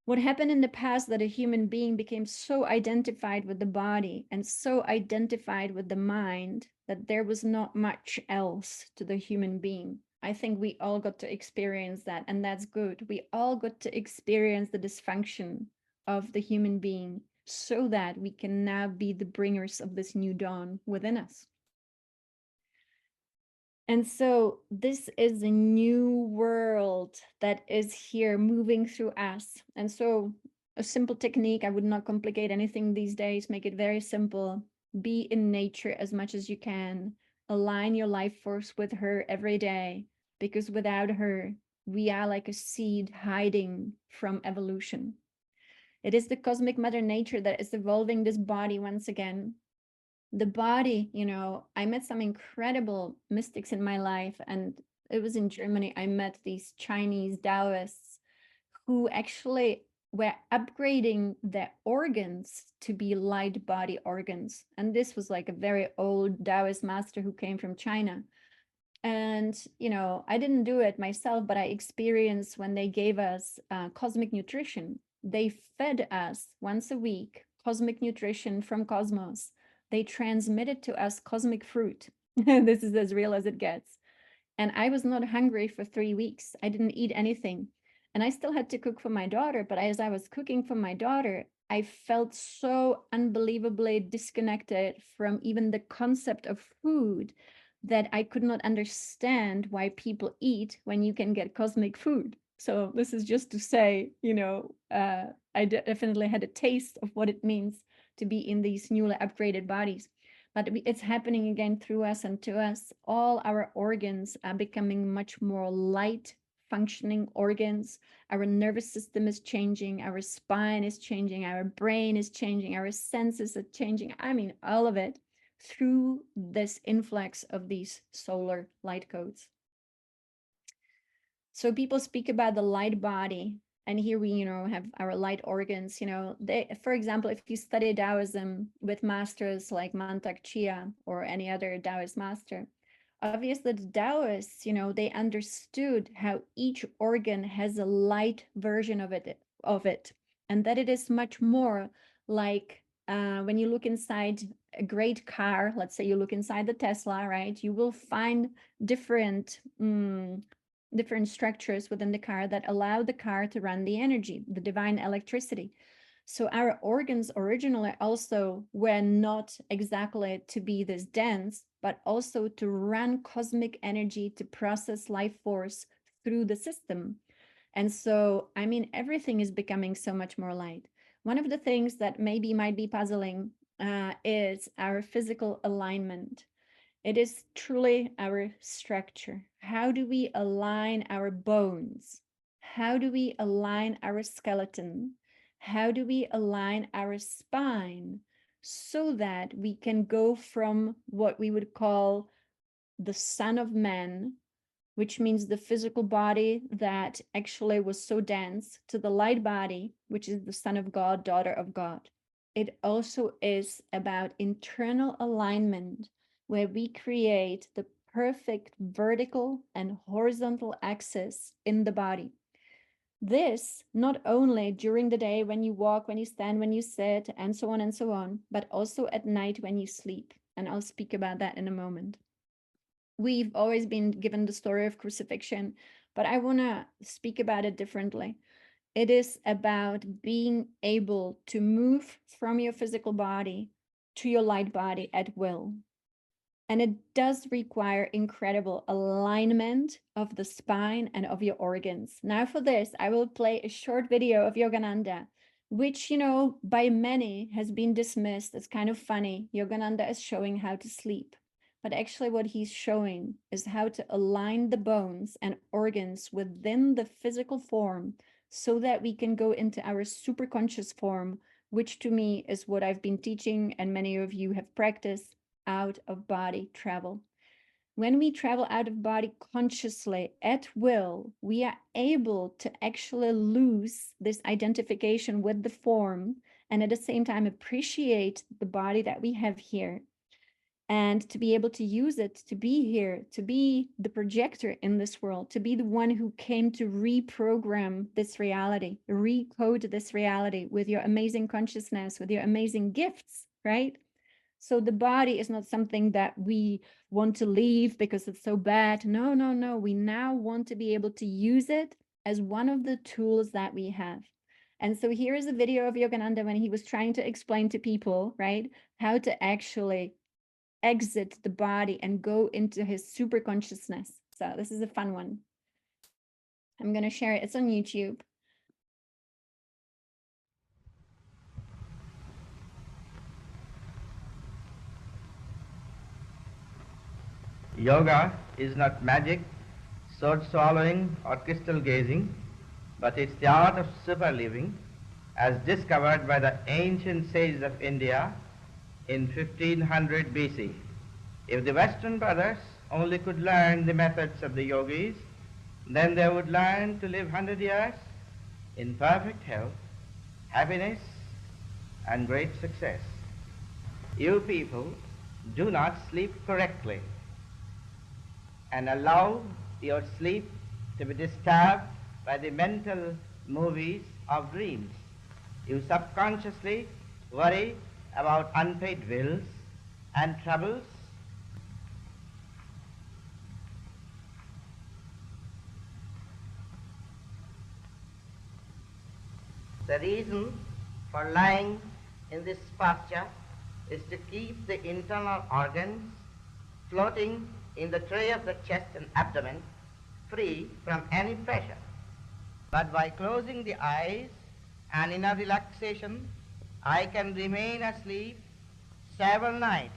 What happened in the past that a human being became so identified with the body and so identified with the mind that there was not much else to the human being. I think we all got to experience that, and that's good. We all got to experience the dysfunction of the human being so that we can now be the bringers of this new dawn within us. And so this is a new world that is here moving through us. And so a simple technique, I would not complicate anything these days, make it very simple. Be in nature as much as you can. Align your life force with her every day, because without her, we are like a seed hiding from evolution. It is the cosmic mother nature that is evolving this body once again. The body, I met some incredible mystics in my life, and it was in Germany. I met these Chinese Taoists who actually were upgrading their organs to be light body organs. And this was like a very old Taoist master who came from China. And, I didn't do it myself, but I experienced when they gave us cosmic nutrition. They fed us once a week cosmic nutrition from cosmos. They transmitted to us cosmic fruit. This is as real as it gets. And I was not hungry for 3 weeks. I didn't eat anything. And I still had to cook for my daughter. But as I was cooking for my daughter, I felt so unbelievably disconnected from even the concept of food that I could not understand why people eat when you can get cosmic food. So this is just to say, I definitely had a taste of what it means to be in these newly upgraded bodies. But it's happening again through us and to us. All our organs are becoming much more light functioning organs. Our nervous system is changing, our spine is changing, our brain is changing, our senses are changing. I mean, all of it through this influx of these solar light codes. So people speak about the light body, and here we, have our light organs. For example, if you study Taoism with masters like Mantak Chia or any other Taoist master, obviously the Taoists, they understood how each organ has a light version of it, and that it is much more like when you look inside a great car. Let's say you look inside the Tesla, right? You will find different different structures within the car that allow the car to run the energy, the divine electricity. So our organs originally also were not exactly to be this dense, but also to run cosmic energy to process life force through the system. And so, I mean, everything is becoming so much more light. One of the things that maybe might be puzzling is our physical alignment. It is truly our structure. How do we align our bones? How do we align our skeleton? How do we align our spine so that we can go from what we would call the son of man which means the physical body that actually was so dense, to the light body, which is the Son of God, daughter of God. It also is about internal alignment, where we create the perfect vertical and horizontal axis in the body. This not only during the day when you walk, when you stand, when you sit, and so on, but also at night when you sleep. And I'll speak about that in a moment. We've always been given the story of crucifixion, but I want to speak about it differently. It is about being able to move from your physical body to your light body at will. And it does require incredible alignment of the spine and of your organs. Now for this, I will play a short video of Yogananda, which, by many has been dismissed as kind of funny. Yogananda is showing how to sleep. But actually what he's showing is how to align the bones and organs within the physical form so that we can go into our superconscious form, which to me is what I've been teaching and many of you have practiced, out of body travel. When we travel out of body consciously at will, we are able to actually lose this identification with the form and at the same time appreciate the body that we have here, and to be able to use it to be here, to be the projector in this world, to be the one who came to reprogram this reality, recode this reality with your amazing consciousness, with your amazing gifts, right? So the body is not something that we want to leave because it's so bad. No, no, no. We now want to be able to use it as one of the tools that we have. And so here is a video of Yogananda when he was trying to explain to people, right, how to actually exit the body and go into his super consciousness. So this is a fun one. I'm going to share it. It's on YouTube. Yoga is not magic, sword swallowing, or crystal gazing, but it's the art of super living as discovered by the ancient sages of India in 1500 BC. If the Western brothers only could learn the methods of the yogis, then they would learn to live 100 years in perfect health, happiness, and great success. You people do not sleep correctly and allow your sleep to be disturbed by the mental movies of dreams. You subconsciously worry about unpaid bills and troubles. The reason for lying in this posture is to keep the internal organs floating in the tray of the chest and abdomen, free from any pressure. But by closing the eyes and in a relaxation, I can remain asleep several nights.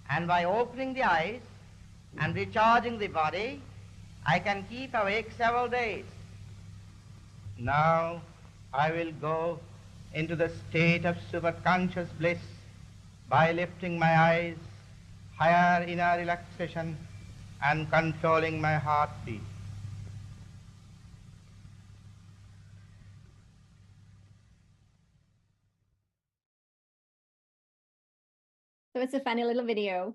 And by opening the eyes and recharging the body, I can keep awake several days. Now I will go into the state of superconscious bliss by lifting my eyes higher in a relaxation and controlling my heartbeat. So it's a funny little video.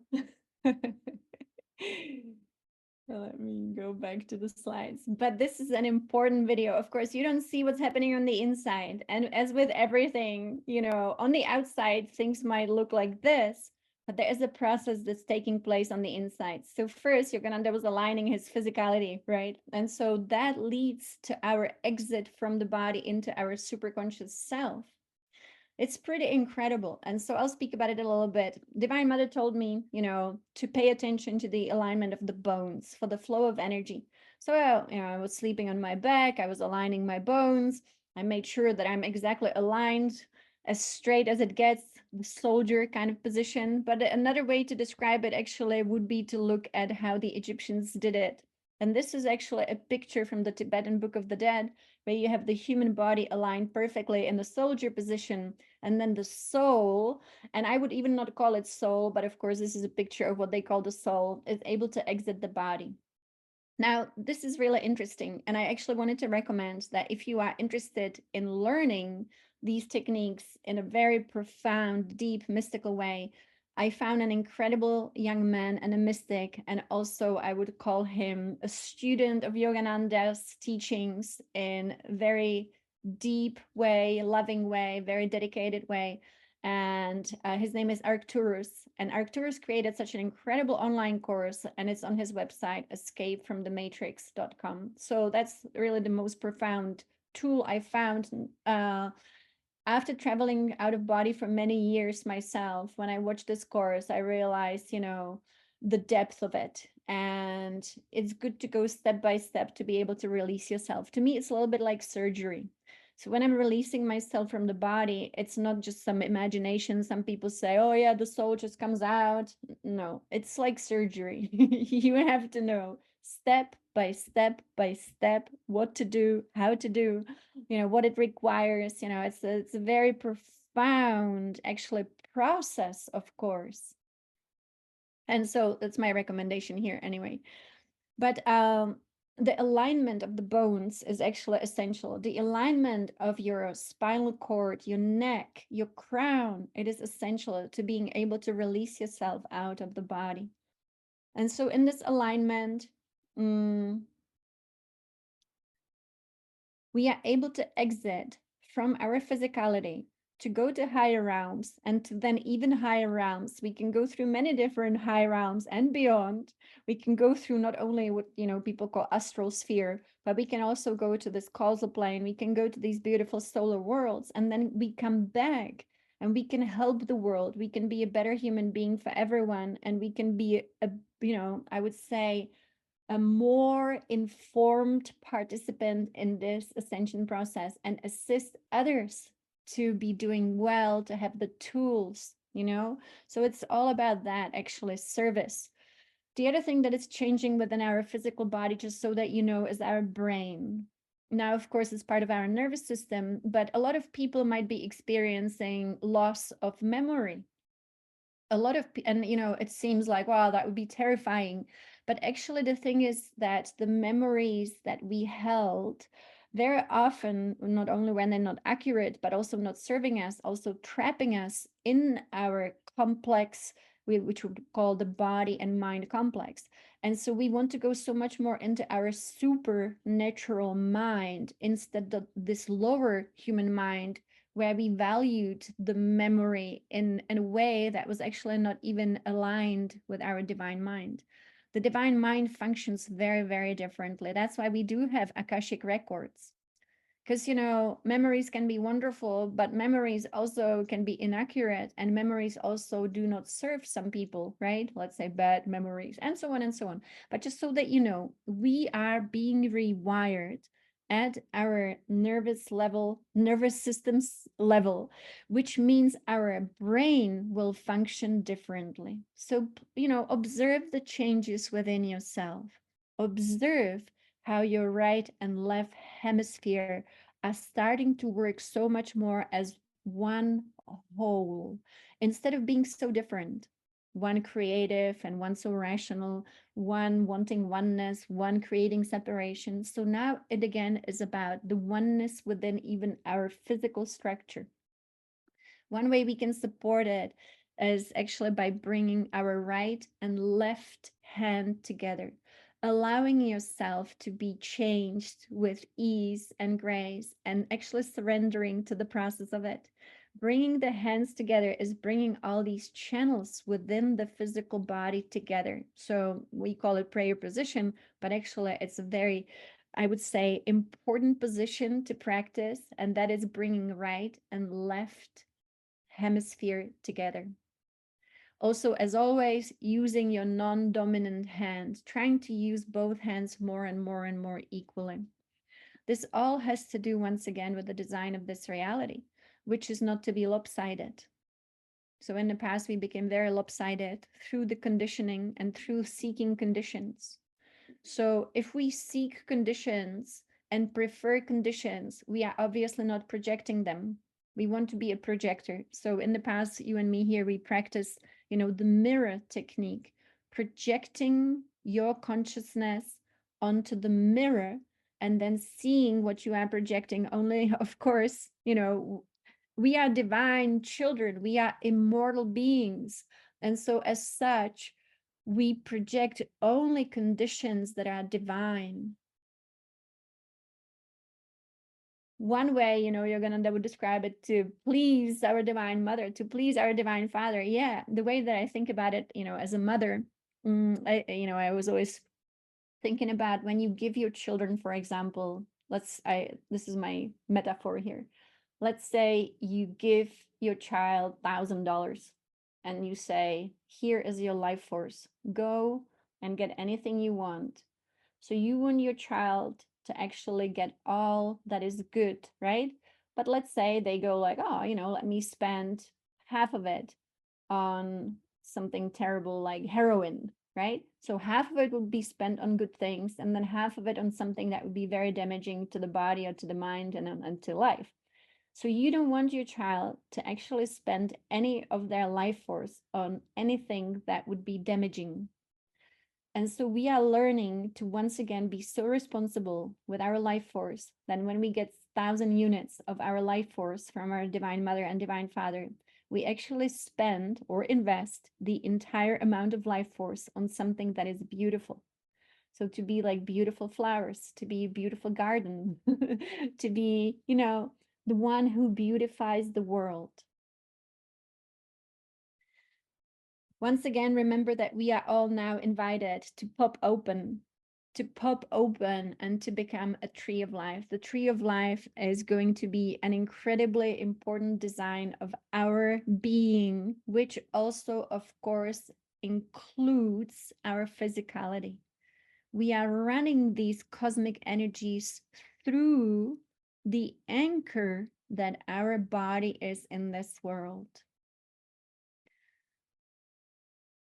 Let me go back to the slides. But this is an important video. Of course, you don't see what's happening on the inside. And as with everything, on the outside, things might look like this, but there is a process that's taking place on the inside. So first, Yogananda was aligning his physicality, right? And so that leads to our exit from the body into our superconscious self. It's pretty incredible. And so I'll speak about it a little bit. Divine Mother told me, to pay attention to the alignment of the bones for the flow of energy. So, I was sleeping on my back. I was aligning my bones. I made sure that I'm exactly aligned, as straight as it gets, the soldier kind of position. But another way to describe it actually would be to look at how the Egyptians did it. And this is actually a picture from the Tibetan Book of the Dead, where you have the human body aligned perfectly in the soldier position, and then the soul, and I would even not call it soul, but of course this is a picture of what they call the soul, is able to exit the body. Now, this is really interesting. And I actually wanted to recommend that if you are interested in learning these techniques in a very profound, deep, mystical way, I found an incredible young man and a mystic. And also, I would call him a student of Yogananda's teachings in a very deep way, loving way, very dedicated way. And his name is Arcturus. And Arcturus created such an incredible online course, and it's on his website, escapefromthematrix.com. So that's really the most profound tool I found after traveling out of body for many years myself. When I watched this course, I realized, the depth of it. And it's good to go step by step to be able to release yourself. To me, it's a little bit like surgery. So when I'm releasing myself from the body, it's not just some imagination. Some people say, oh yeah, the soul just comes out. No, it's like surgery. You have to know step by step by step what to do, how to do, what it requires. It's a very profound actually process, of course. And so that's my recommendation here anyway. But the alignment of the bones is actually essential. The alignment of your spinal cord, your neck, your crown, it is essential to being able to release yourself out of the body. And so in this alignment, we are able to exit from our physicality to go to higher realms, and to then even higher realms. We can go through many different high realms and beyond. We can go through not only what people call astral sphere, but we can also go to this causal plane. We can go to these beautiful solar worlds, and then we come back and we can help the world. We can be a better human being for everyone, and we can be I would say, a more informed participant in this ascension process and assist others to be doing well, to have the tools. So it's all about that, actually, service. The other thing that is changing within our physical body, just so that you know, is our brain. Now, of course, it's part of our nervous system, but a lot of people might be experiencing loss of memory. A lot of and it seems like, wow, that would be terrifying, but actually the thing is that the memories that we held very often, not only when they're not accurate but also not serving us, also trapping us in our complex, which we would call the body and mind complex. And so we want to go so much more into our supernatural mind instead of this lower human mind, where we valued the memory in a way that was actually not even aligned with our divine mind. The divine mind functions very, very differently. That's why we do have Akashic records. Because, memories can be wonderful, but memories also can be inaccurate, and memories also do not serve some people, right? Let's say bad memories, and so on and so on. But just so that you know, we are being rewired at our nervous systems level, which means our brain will function differently. So, observe the changes within yourself. Observe how your right and left hemisphere are starting to work so much more as one whole instead of being so different. One creative and one so rational, one wanting oneness, one creating separation. So now it again is about the oneness within even our physical structure. One way we can support it is actually by bringing our right and left hand together, allowing yourself to be changed with ease and grace, and actually surrendering to the process of it. Bringing the hands together is bringing all these channels within the physical body together. So we call it prayer position, but actually it's a very, I would say, important position to practice, and that is bringing right and left hemisphere together. Also, as always, using your non-dominant hand, trying to use both hands more and more and more equally. This all has to do, once again, with the design of this reality, which is not to be lopsided. So in the past, we became very lopsided through the conditioning and through seeking conditions. So if we seek conditions and prefer conditions, we are obviously not projecting them. We want to be a projector. So in the past, you and me here, we practice, the mirror technique, projecting your consciousness onto the mirror and then seeing what you are projecting. Only, of course, we are divine children, we are immortal beings. And so, as such, we project only conditions that are divine. One way, that would describe it, to please our divine mother, to please our divine father. Yeah, the way that I think about it, as a mother, I was always thinking about when you give your children, for example, this is my metaphor here. Let's say you give your child $1,000 and you say, here is your life force. Go and get anything you want. So you want your child to actually get all that is good, right? But let's say they go like, oh, let me spend half of it on something terrible like heroin, right? So half of it would be spent on good things, and then half of it on something that would be very damaging to the body or to the mind and to life. So you don't want your child to actually spend any of their life force on anything that would be damaging. And so we are learning to once again be so responsible with our life force that when we get 1,000 units of our life force from our divine mother and divine father, we actually spend or invest the entire amount of life force on something that is beautiful. So to be like beautiful flowers, to be a beautiful garden, to be, the one who beautifies the world. Once again, remember that we are all now invited to pop open and to become a tree of life. The tree of life is going to be an incredibly important design of our being, which also, of course, includes our physicality. We are running these cosmic energies through the anchor that our body is in this world.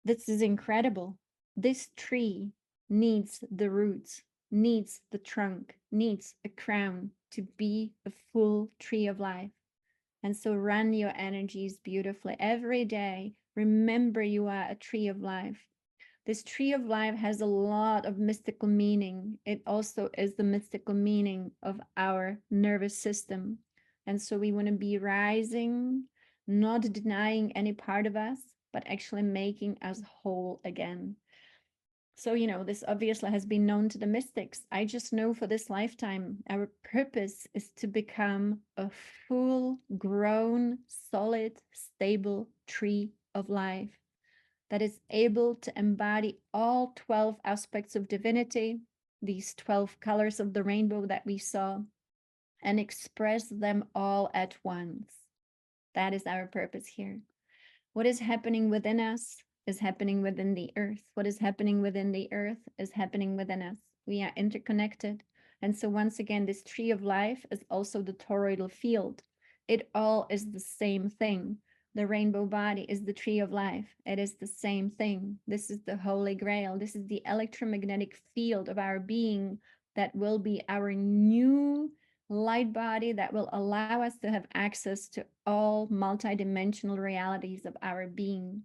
This is incredible. This tree needs the roots, needs the trunk, needs a crown to be a full tree of life. And so run your energies beautifully every day. Remember, you are a tree of life. This tree of life has a lot of mystical meaning. It also is the mystical meaning of our nervous system. And so we want to be rising, not denying any part of us, but actually making us whole again. So, this obviously has been known to the mystics. I just know for this lifetime, our purpose is to become a full grown, solid, stable tree of life that is able to embody all 12 aspects of divinity, these 12 colors of the rainbow that we saw, and express them all at once. That is our purpose here. What is happening within us is happening within the earth. What is happening within the earth is happening within us. We are interconnected. And so once again, this tree of life is also the toroidal field. It all is the same thing. The rainbow body is the tree of life. It is the same thing. This is the Holy Grail. This is the electromagnetic field of our being that will be our new light body that will allow us to have access to all multidimensional realities of our being.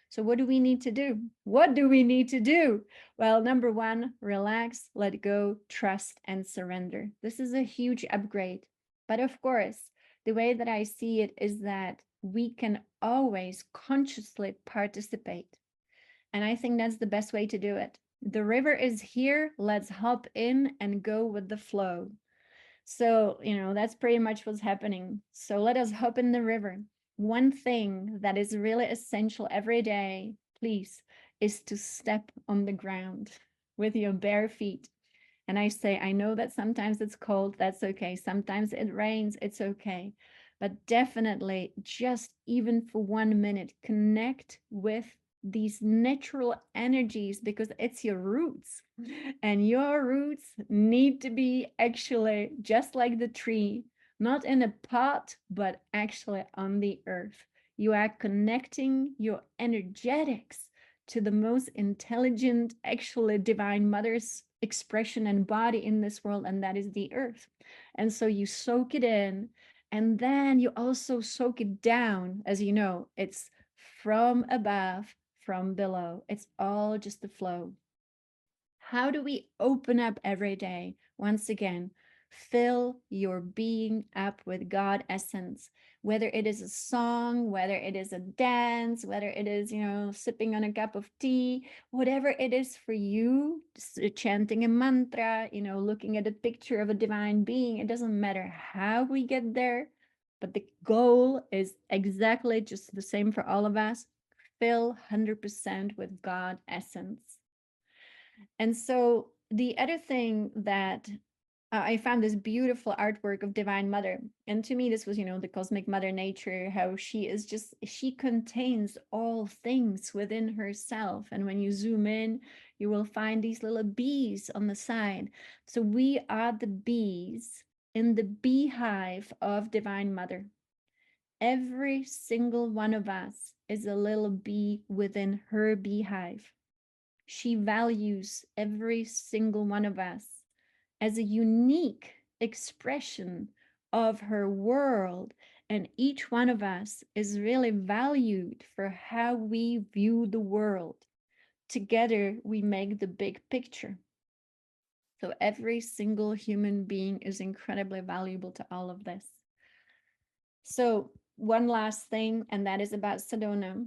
So what do we need to do? What do we need to do? Well, number one, relax, let go, trust, and surrender. This is a huge upgrade. But of course, the way that I see it is that we can always consciously participate. And I think that's the best way to do it. The river is here. Let's hop in and go with the flow. So, that's pretty much what's happening. So let us hop in the river. One thing that is really essential every day, please, is to step on the ground with your bare feet. And I say, I know that sometimes it's cold, that's okay. Sometimes it rains, it's okay. But definitely, just even for 1 minute, connect with these natural energies because it's your roots. And your roots need to be actually just like the tree, not in a pot, but actually on the earth. You are connecting your energetics to the most intelligent, actually divine mother's expression and body in this world, and that is the earth. And so you soak it in, and then you also soak it down. As you know, it's from above, from below. It's all just a flow. How do we open up every day? Once again, fill your being up with God essence, whether it is a song, whether it is a dance, whether it is, sipping on a cup of tea, whatever it is for you, chanting a mantra, looking at a picture of a divine being. It doesn't matter how we get there, but the goal is exactly just the same for all of us. Fill 100% with God essence. And so the other thing that I found this beautiful artwork of Divine Mother. And to me, this was, the cosmic mother nature, how she contains all things within herself. And when you zoom in, you will find these little bees on the side. So we are the bees in the beehive of Divine Mother. Every single one of us is a little bee within her beehive. She values every single one of us as a unique expression of her world. And each one of us is really valued for how we view the world. Together, we make the big picture. So every single human being is incredibly valuable to all of this. So one last thing, and that is about Sedona.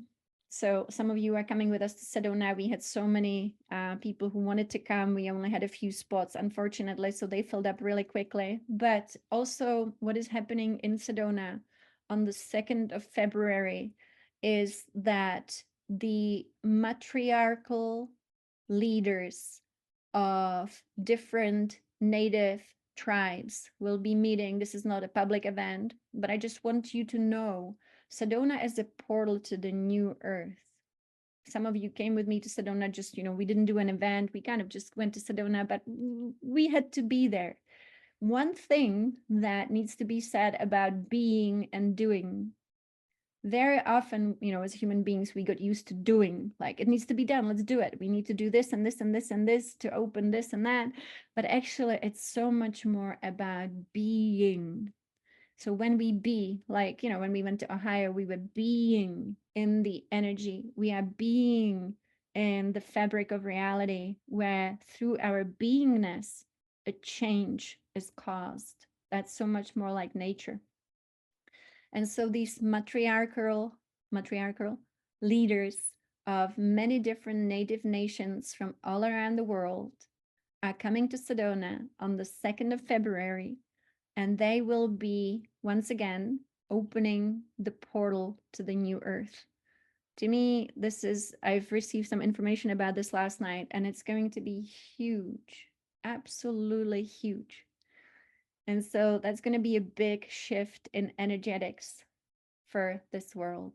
So some of you are coming with us to Sedona. We had so many people who wanted to come. We only had a few spots, unfortunately, so they filled up really quickly. But also what is happening in Sedona on the 2nd of February is that the matriarchal leaders of different native tribes will be meeting. This is not a public event, but I just want you to know Sedona is a portal to the new earth. Some of you came with me to Sedona, just, we didn't do an event. We kind of just went to Sedona, but we had to be there. One thing that needs to be said about being and doing. Very often, as human beings, we got used to doing, like, it needs to be done, let's do it. We need to do this and this and this and this to open this and that. But actually, it's so much more about being. So when we be, like, when we went to Ohio, we were being in the energy. We are being in the fabric of reality, where through our beingness, a change is caused. That's so much more like nature. And so these matriarchal leaders of many different native nations from all around the world are coming to Sedona on the 2nd of February, and they will be once again opening the portal to the new earth. To me, I've received some information about this last night, and it's going to be huge, absolutely huge. And so that's going to be a big shift in energetics for this world.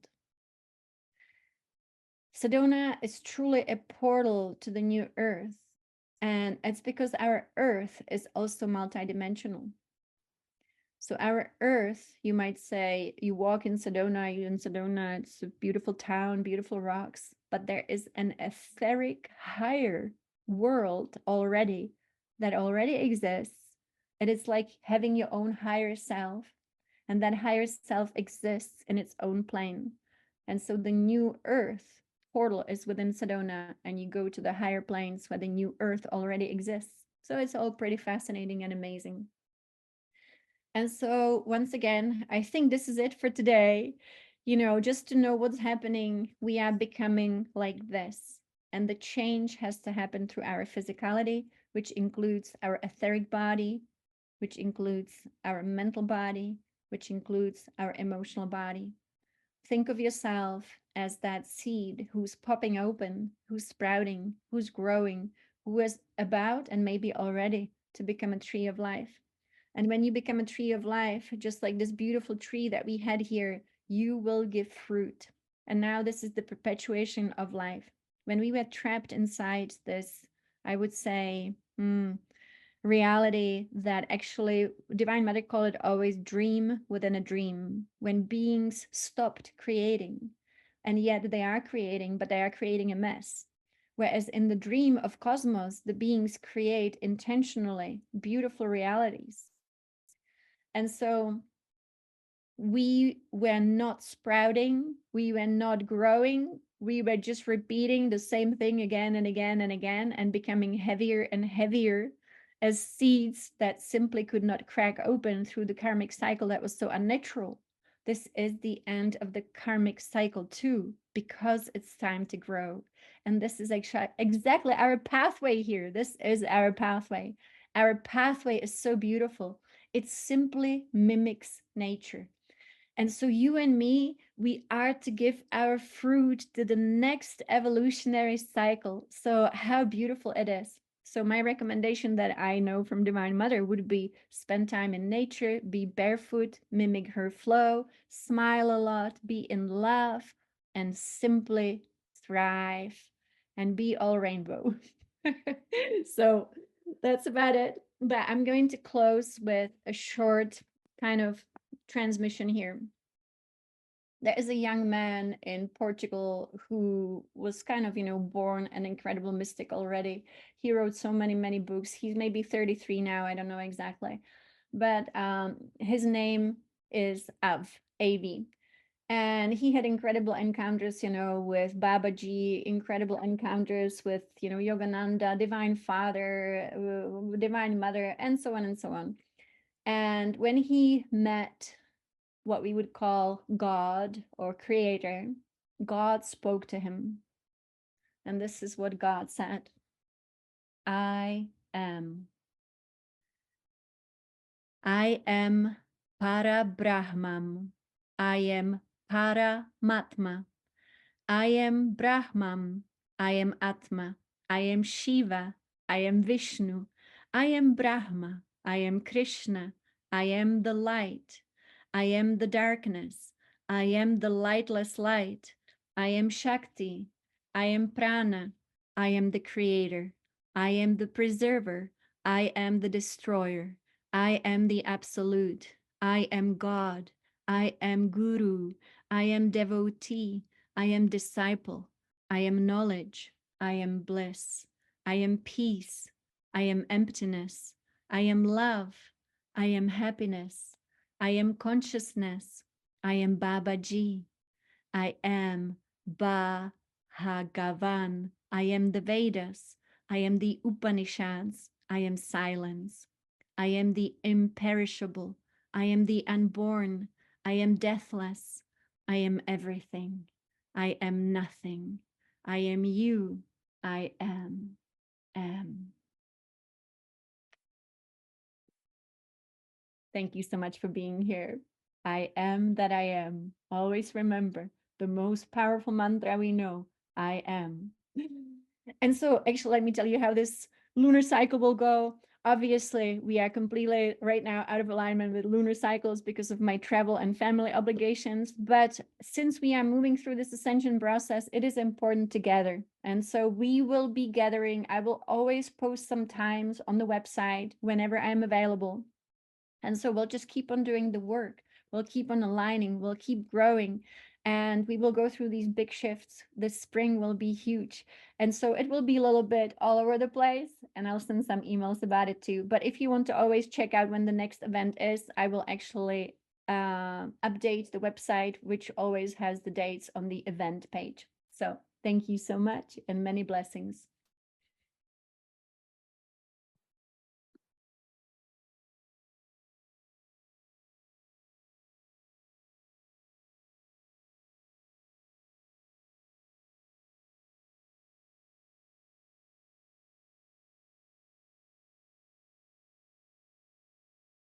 Sedona is truly a portal to the new earth. And it's because our earth is also multidimensional. So our earth, you might say, you walk in Sedona, it's a beautiful town, beautiful rocks, but there is an etheric higher world already that already exists. It is like having your own higher self, and that higher self exists in its own plane. And so the new earth portal is within Sedona, and you go to the higher planes where the new earth already exists. So it's all pretty fascinating and amazing. And so once again, I think this is it for today. Just to know what's happening, we are becoming like this. And the change has to happen through our physicality, which includes our etheric body, which includes our mental body, which includes our emotional body. Think of yourself as that seed who's popping open, who's sprouting, who's growing, who is about and maybe already to become a tree of life. And when you become a tree of life, just like this beautiful tree that we had here, you will give fruit. And now this is the perpetuation of life. When we were trapped inside this, I would say, reality that actually Divine Mother called it always dream within a dream, when beings stopped creating, and yet they are creating, but they are creating a mess. Whereas in the dream of cosmos, the beings create intentionally beautiful realities. And so we were not sprouting, we were not growing We were just repeating the same thing again and again and again and becoming heavier and heavier as seeds that simply could not crack open through the karmic cycle that was so unnatural. This is the end of the karmic cycle too, because it's time to grow. And this is exactly our pathway here. This is our pathway. Our pathway is so beautiful. It simply mimics nature. And so you and me, we are to give our fruit to the next evolutionary cycle. So how beautiful it is. So my recommendation that I know from Divine Mother would be spend time in nature, be barefoot, mimic her flow, smile a lot, be in love, and simply thrive and be all rainbow. So that's about it. But I'm going to close with a short kind of transmission here. There is a young man in Portugal who was kind of, born an incredible mystic already. He wrote so many books. He's maybe 33 now. I don't know exactly. But his name is Avi. And he had incredible encounters, with Babaji, incredible encounters with, Yogananda, Divine Father, Divine Mother, and so on and so on. And when he met what we would call God or Creator, God spoke to him. And this is what God said: I am. I am Para Brahman. I am Paramatma. I am Brahman. I am Atma. I am Shiva. I am Vishnu. I am Brahma. I am Krishna. I am the light. I am the darkness. I am the lightless light. I am Shakti. I am Prana. I am the creator. I am the preserver. I am the destroyer. I am the absolute. I am God. I am Guru. I am devotee. I am disciple. I am knowledge. I am bliss. I am peace. I am emptiness. I am love. I am happiness. I am consciousness. I am Babaji. I am Bhagavan. I am the Vedas. I am the Upanishads. I am silence. I am the imperishable. I am the unborn. I am deathless. I am everything. I am nothing. I am you. I am. Thank you so much for being here. I am that I am. Always remember the most powerful mantra we know: I am. And so, actually, let me tell you how this lunar cycle will go. Obviously, we are completely right now out of alignment with lunar cycles because of my travel and family obligations. But since we are moving through this ascension process, it is important to gather. And so we will be gathering. I will always post sometimes on the website whenever I'm available. And so we'll just keep on doing the work. We'll keep on aligning. We'll keep growing. And we will go through these big shifts. This spring will be huge. And so it will be a little bit all over the place. And I'll send some emails about it too. But if you want to always check out when the next event is, I will actually update the website, which always has the dates on the event page. So thank you so much and many blessings.